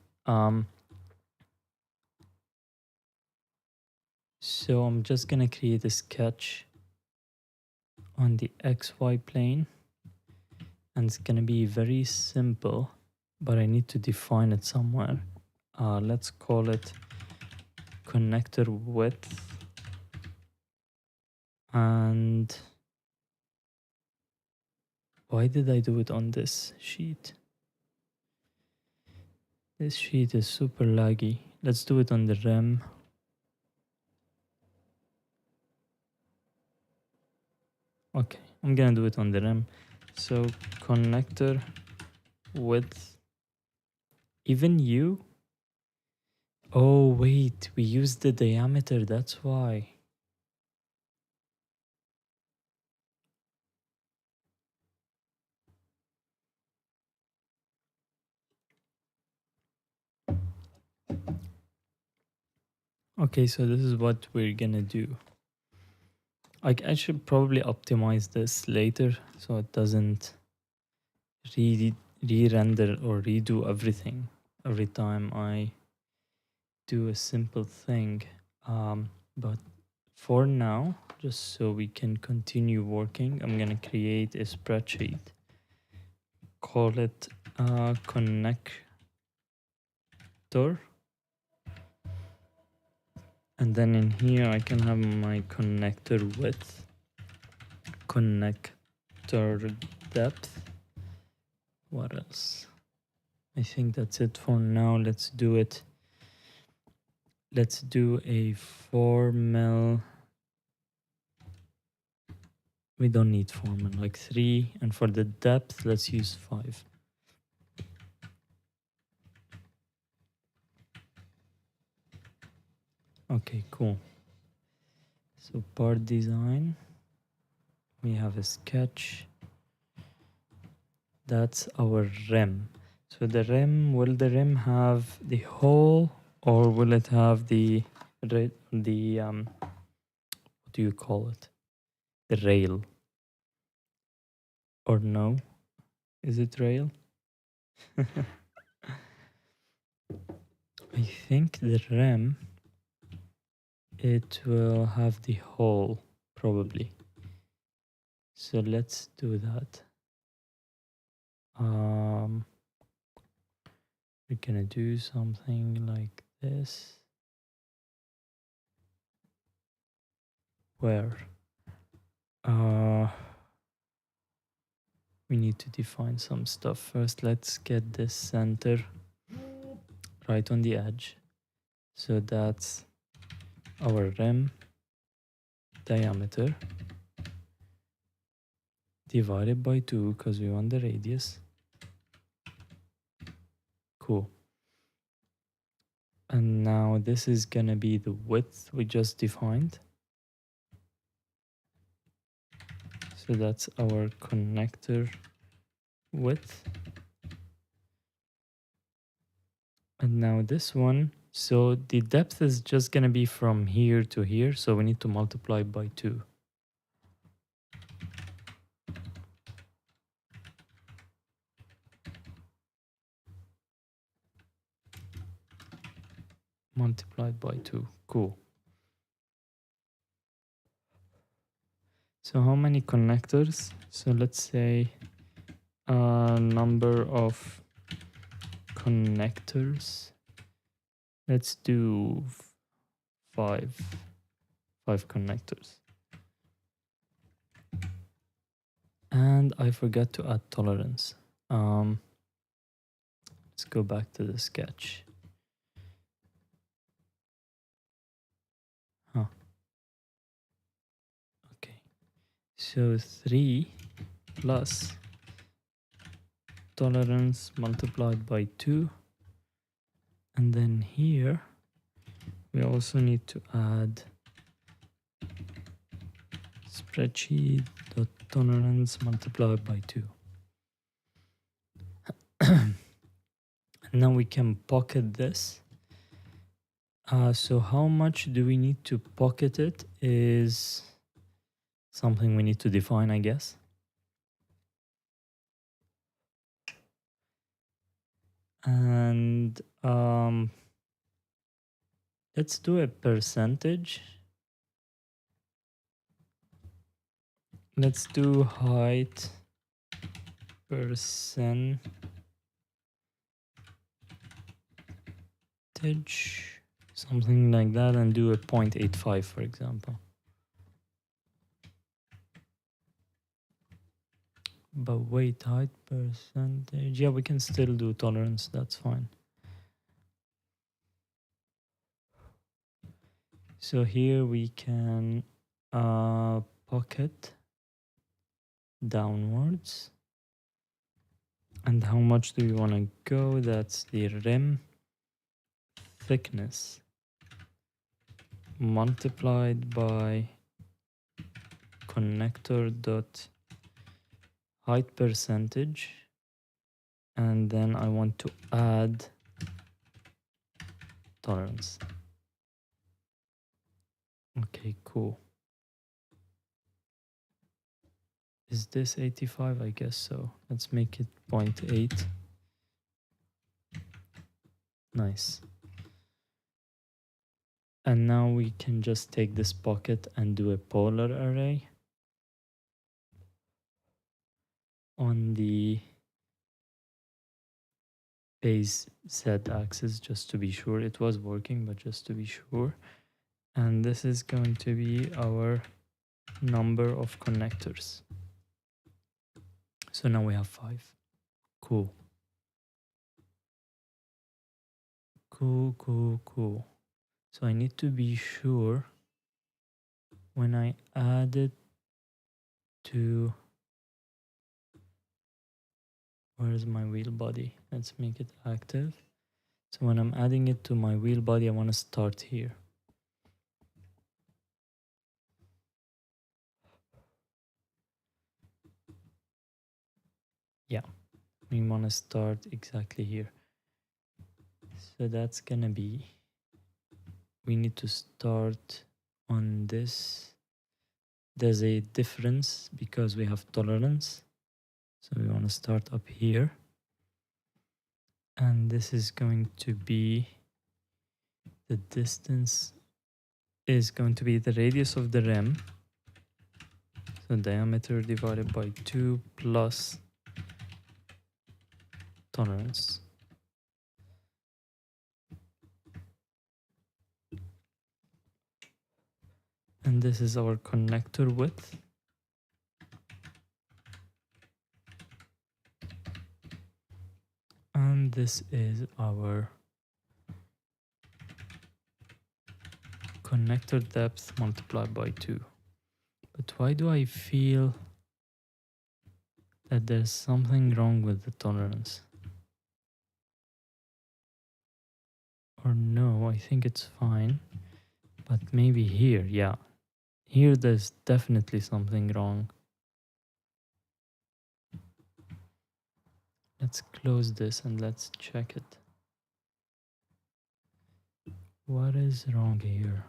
So I'm just gonna create a sketch on the XY plane, and it's gonna be very simple, but I need to define it somewhere. Let's call it connector width, and why did I do it on this sheet? This sheet is super laggy. Let's do it on the rim. Okay, I'm gonna do it on the rim. So connector width, even you? Oh wait, we used the diameter, that's why. Okay, so this is what we're gonna do. I should probably optimize this later so it doesn't re-render or redo everything every time I do a simple thing. But for now, just so we can continue working, I'm gonna create a spreadsheet. Call it connector. And then in here, I can have my connector width, connector depth. What else? I think that's it for now. Let's do it. Let's do a 4 mil. We don't need 4 mil, like 3. And for the depth, let's use 5. Okay, cool. So part design, we have a sketch. That's our rim. So the rim, will the rim have the hole, or will it have the what do you call it? The rail? Or no? Is it rail? I think the rim, it will have the hole, probably. So let's do that. We're gonna do something like this. Where? We need to define some stuff first. Let's get this center right on the edge. So that's our rim diameter divided by 2 because we want the radius. Cool. And now this is gonna be the width we just defined. So that's our connector width. And now this one, so the depth is just gonna be from here to here, so we need to multiply by 2. Multiplied by 2, cool. So how many connectors? So let's say a number of connectors. Let's do 5 connectors. And I forgot to add tolerance. Let's go back to the sketch. Huh. Okay. So 3 plus tolerance multiplied by 2. And then here we also need to add spreadsheet dot tolerance multiplied by 2. Now we can pocket this. So how much do we need to pocket it is something we need to define, I guess. And let's do a percentage. Let's do height percentage, something like that, and do a 0.85, for example. But wait, height percentage, yeah, we can still do tolerance, that's fine. So here we can pocket downwards. And how much do we want to go? That's the rim thickness multiplied by connector dot height percentage. And then I want to add tolerance. Okay, cool. Is this 85? I guess so. Let's make it 0.8. Nice. And now we can just take this pocket and do a polar array on the base Z axis, just to be sure. It was working, but just to be sure. And this is going to be our number of connectors. So now we have 5. Cool. Cool. So I need to be sure when I add it to, where's my wheel body? Let's make it active. So when I'm adding it to my wheel body, I want to start here. Yeah, we want to start exactly here. So that's gonna be, we need to start on this. There's a difference because we have tolerance. So we want to start up here. And this is going to be, the distance is going to be the radius of the rim. So diameter divided by 2 plus tolerance. And this is our connector width. And this is our connector depth multiplied by 2. But why do I feel that there's something wrong with the tolerance? Or no, I think it's fine. But maybe here, yeah. Here there's definitely something wrong. Let's close this and let's check it. What is wrong here?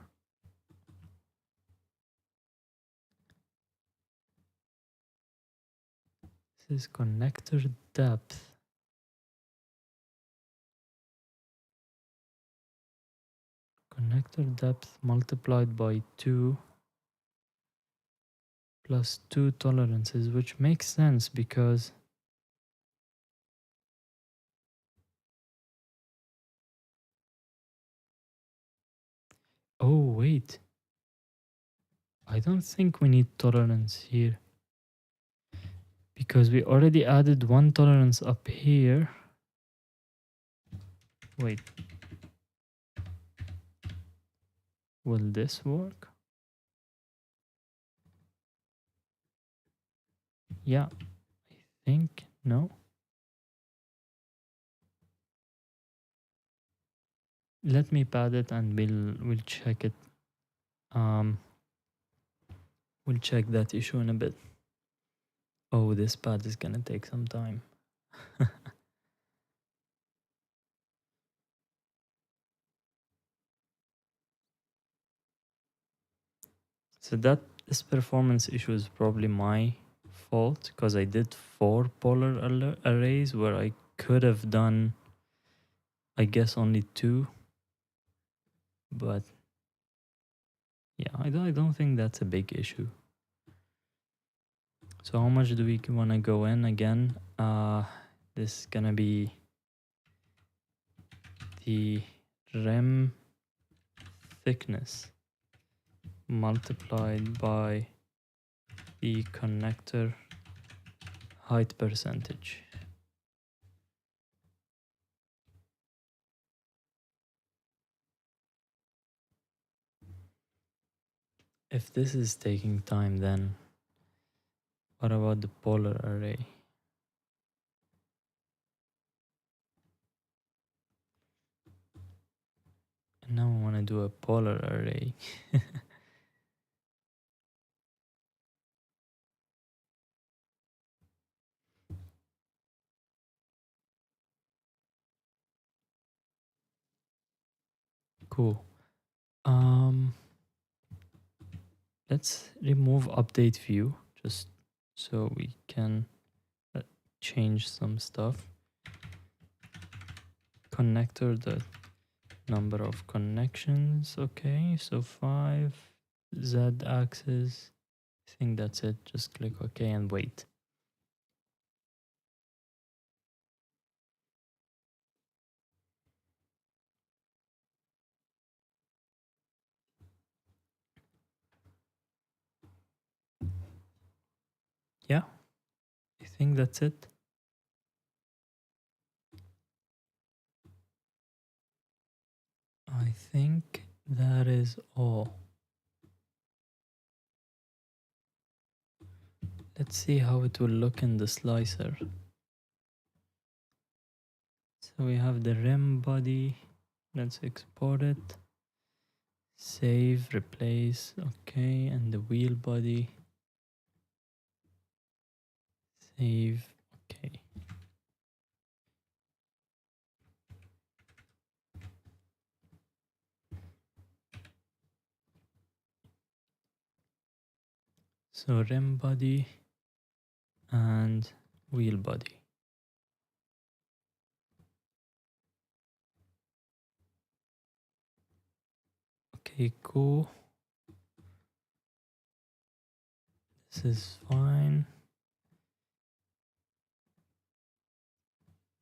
This is connector depth. Connector depth multiplied by 2 plus 2 tolerances, which makes sense because oh wait, I don't think we need tolerance here because we already added 1 tolerance up here. Wait, will this work? Yeah, I think no. Let me pad it and we'll check it. We'll check that issue in a bit. Oh, this pad is gonna take some time. So this performance issue is probably my fault because I did 4 polar arrays where I could have done, I guess, only 2. But yeah, I don't think that's a big issue. So how much do we want to go in again? This is gonna be the rim thickness multiplied by the connector height percentage. If this is taking time, then what about the polar array? And now I want to do a polar array. Cool. Let's remove update view just so we can change some stuff. Connector, the number of connections. Okay, so 5. Z axis. I think that's it. Just click OK and wait. Yeah, I think that's it. I think that is all. Let's see how it will look in the slicer. So we have the rim body. Let's export it. Save, replace, okay, and the wheel body. Save, okay. So rim body and wheel body. Okay, cool. This is fine.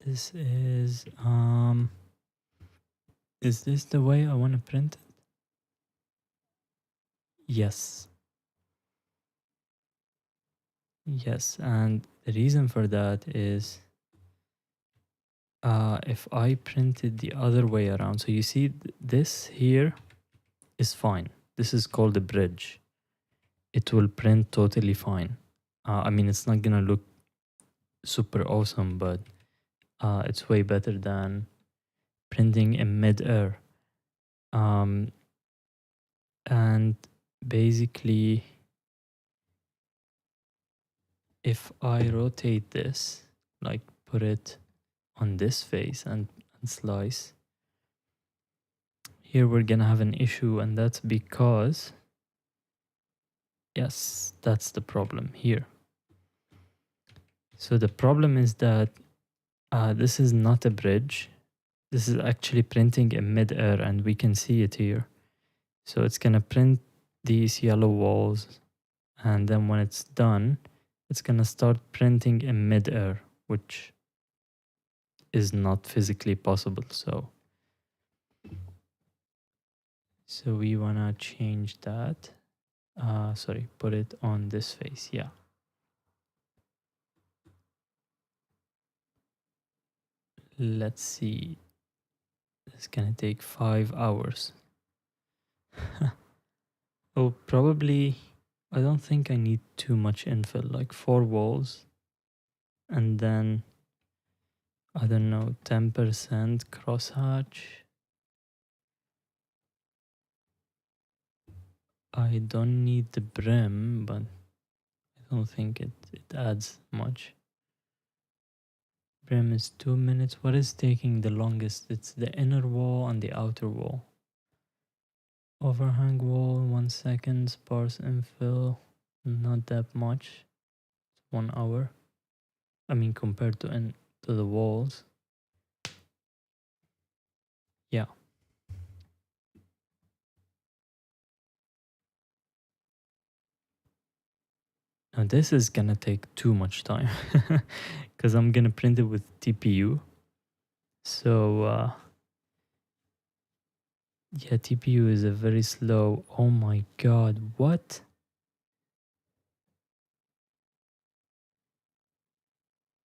This is this the way I want to print it? Yes. Yes, and the reason for that is if I printed the other way around, so you see this here is fine. This is called a bridge. It will print totally fine. I mean, it's not gonna look super awesome, but it's way better than printing in mid-air. And basically, if I rotate this, like put it on this face and slice, here we're gonna have an issue, and that's because, yes, that's the problem here. So the problem is that this is not a bridge. This is actually printing in mid-air, and we can see it here. So it's gonna print these yellow walls, and then when it's done, it's gonna start printing in mid-air, which is not physically possible. So we wanna change that. Sorry, put it on this face. Yeah. Let's see. It's gonna take 5 hours. Oh, probably. I don't think I need too much infill, like 4 walls, and then I don't know, 10% crosshatch. I don't need the brim, but I don't think it adds much. Brim is 2 minutes. What is taking the longest? It's the inner wall and the outer wall. Overhang wall, 1 second. Sparse infill, not that much. 1 hour. I mean, compared to the walls. Yeah. Now this is gonna take too much time because I'm gonna print it with TPU. So yeah, TPU is a very slow. Oh my god, what?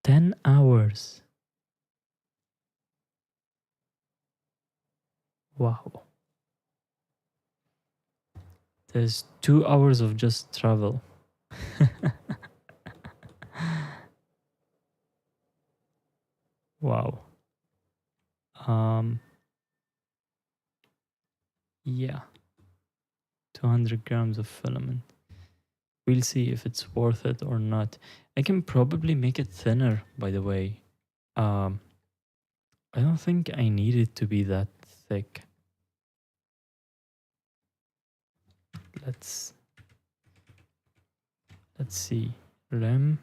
10 hours. Wow. There's 2 hours of just travel. Wow. Yeah. 200 grams of filament. We'll see if it's worth it or not. I can probably make it thinner, by the way. I don't think I need it to be that thick. Let's see. Rim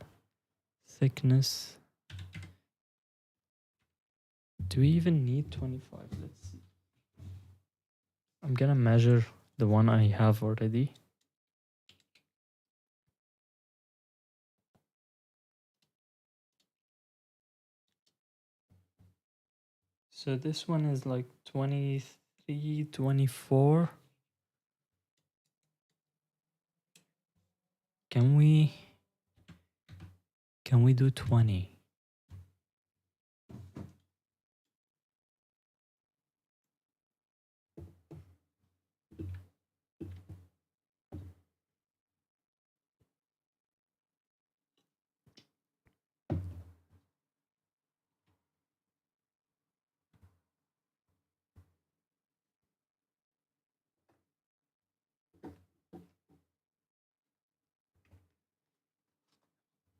thickness. Do we even need 25? Let's see. I'm gonna measure the one I have already. So this one is like 23, 24. Can we do 20?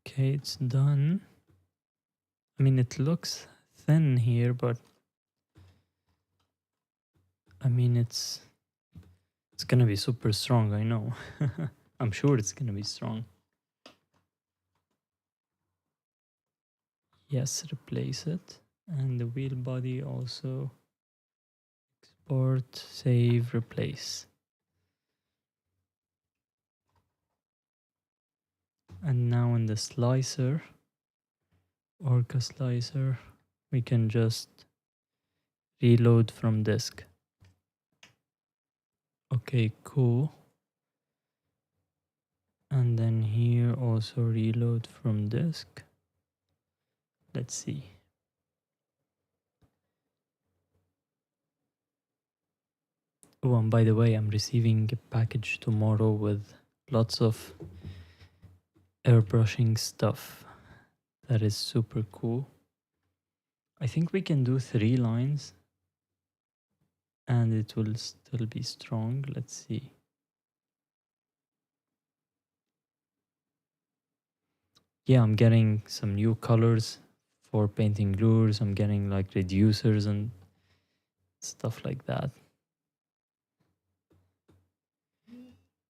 Okay, it's done. I mean, it looks thin here, but I mean, it's gonna be super strong, I know. I'm sure it's gonna be strong. Yes, replace it. And the wheel body also. Export, save, replace. And now in the slicer, Orca slicer, we can just reload from disk. Okay, cool. And then here also reload from disk. Let's see. Oh, and by the way, I'm receiving a package tomorrow with lots of airbrushing stuff. That is super cool. I think we can do 3 lines and it will still be strong. Let's see. Yeah, I'm getting some new colors for painting lures. I'm getting like reducers and stuff like that.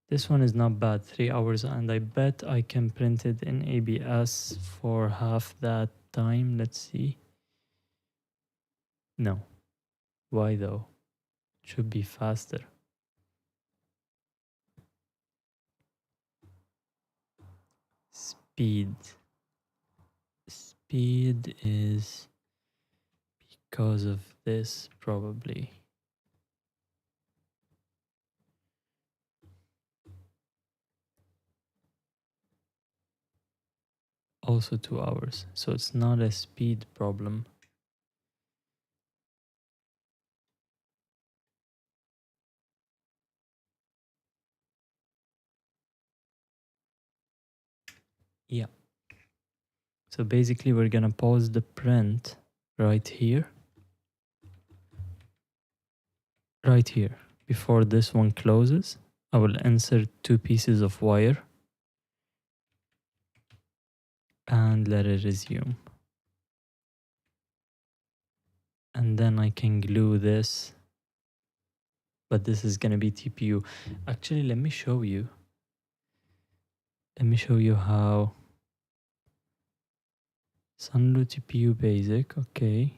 This one is not bad, 3 hours, and I bet I can print it in ABS for half that time. Let's see. No. Why though? It should be faster. Speed. Speed is because of this, probably. Also 2 hours. So it's not a speed problem. Yeah. So basically we're gonna pause the print right here. Right here. Before this one closes, I will insert 2 pieces of wire and let it resume. And then I can glue this, but this is gonna be TPU. Actually, let me show you. Let me show you how. Sunlu TPU basic, okay.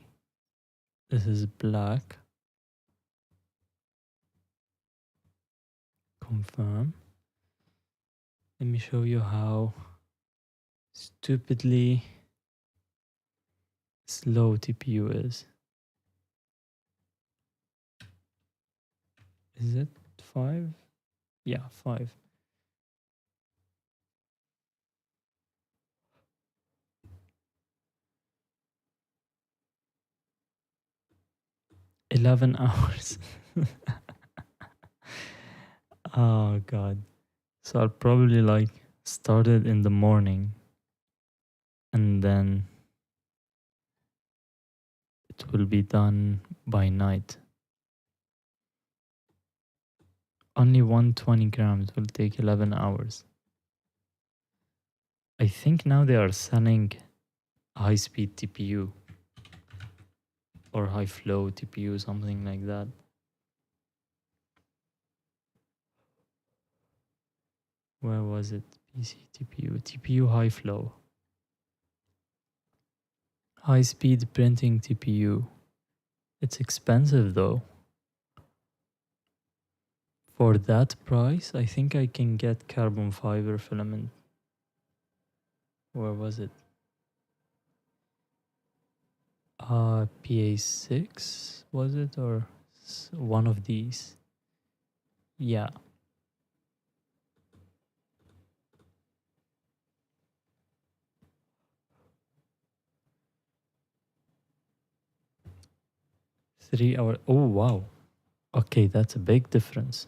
This is black. Confirm. Let me show you how stupidly slow TPU is. Is it 5? Yeah, 5. 11 hours. Oh god. So I'll probably like start it in the morning and then it will be done by night. Only 120 grams will take 11 hours. I think now they are selling high speed TPU or high flow TPU, something like that. Where was it? PC TPU, TPU high flow. High speed printing TPU. It's expensive though. For that price, I think I can get carbon fiber filament. Where was it? PA6 was it, or one of these? Yeah. $3 hour. Oh wow. Okay, that's a big difference.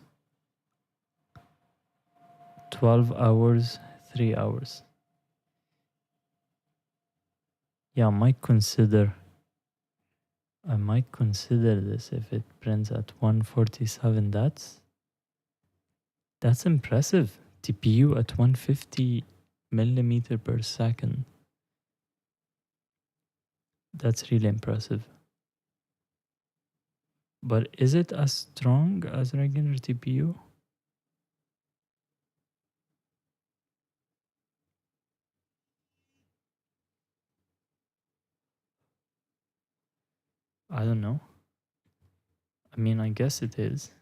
12 hours, 3 hours. Yeah, I might consider this if it prints at 147. That's impressive. TPU at 150 millimeter per second. That's really impressive. But is it as strong as regular TPU? I don't know. I mean, I guess it is.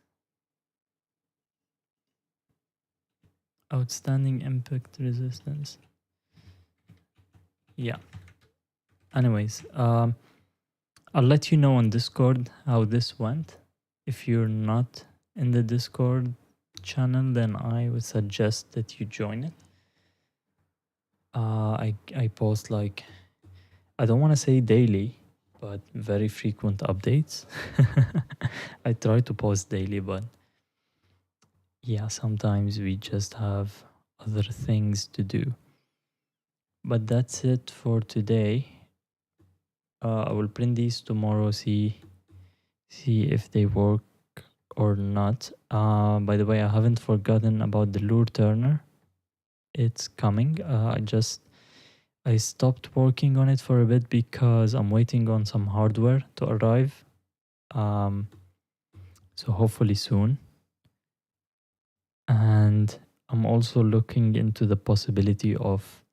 Outstanding impact resistance. Yeah. Anyways, I'll let you know on Discord how this went. If you're not in the Discord channel, then I would suggest that you join it. I post like, I don't want to say daily, but very frequent updates. I try to post daily, but yeah, sometimes we just have other things to do. But that's it for today. I will print these tomorrow, see if they work or not. By the way, I haven't forgotten about the lure turner. It's coming. I stopped working on it for a bit because I'm waiting on some hardware to arrive. Um, so hopefully soon. And I'm also looking into the possibility of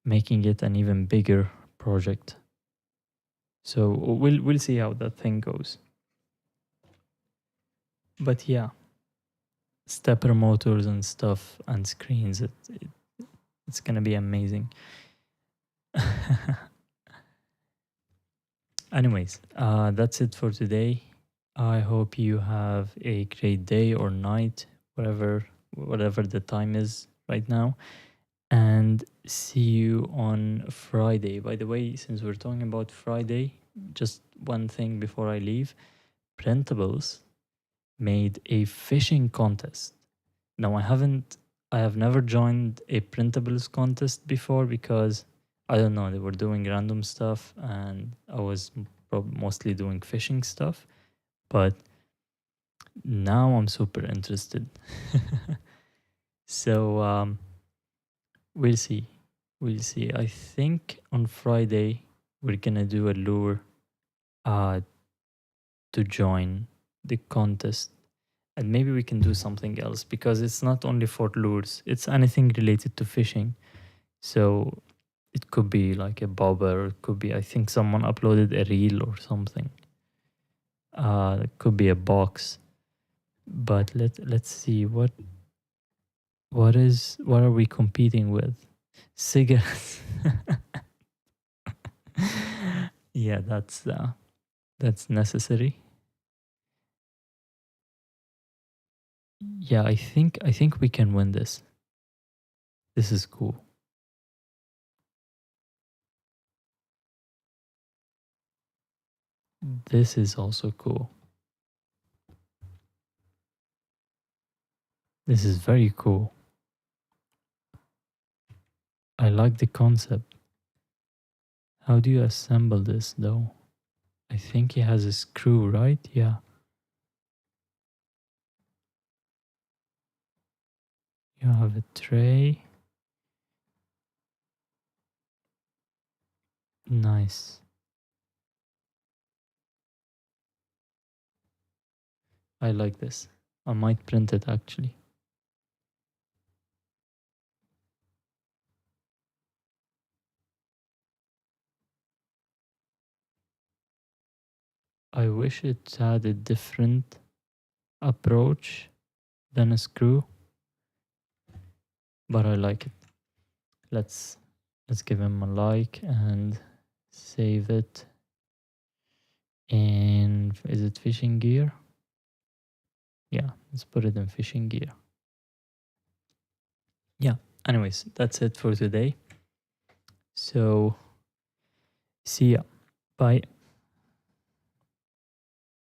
making it an even bigger project. So we'll see how that thing goes. But yeah, stepper motors and stuff and screens, it's gonna be amazing. Anyways, that's it for today. I hope you have a great day or night, whatever the time is right now, and see you on Friday. By the way, since we're talking about Friday, just one thing before I leave. Printables made a fishing contest. Now I have never joined a printables contest before because I don't know, they were doing random stuff and I was mostly doing fishing stuff. But now I'm super interested. So we'll see. We'll see. I think on Friday we're gonna do a lure uh, to join the contest. And maybe we can do something else because it's not only for lures, it's anything related to fishing. So it could be like a bobber, it could be, I think someone uploaded a reel or something. It could be a box. But let's see what are we competing with? Cigarettes. Yeah, that's necessary. Yeah, I think we can win this. This is cool. This is also cool. This is very cool. I like the concept. How do you assemble this though? I think he has a screw, right? Yeah. You have a tray. Nice. I like this. I might print it actually. I wish it had a different approach than a screw, but I like it. Let's give him a like and save it in, is it fishing gear? Yeah, let's put it in fishing gear. Yeah, anyways, that's it for today. So see ya. Bye.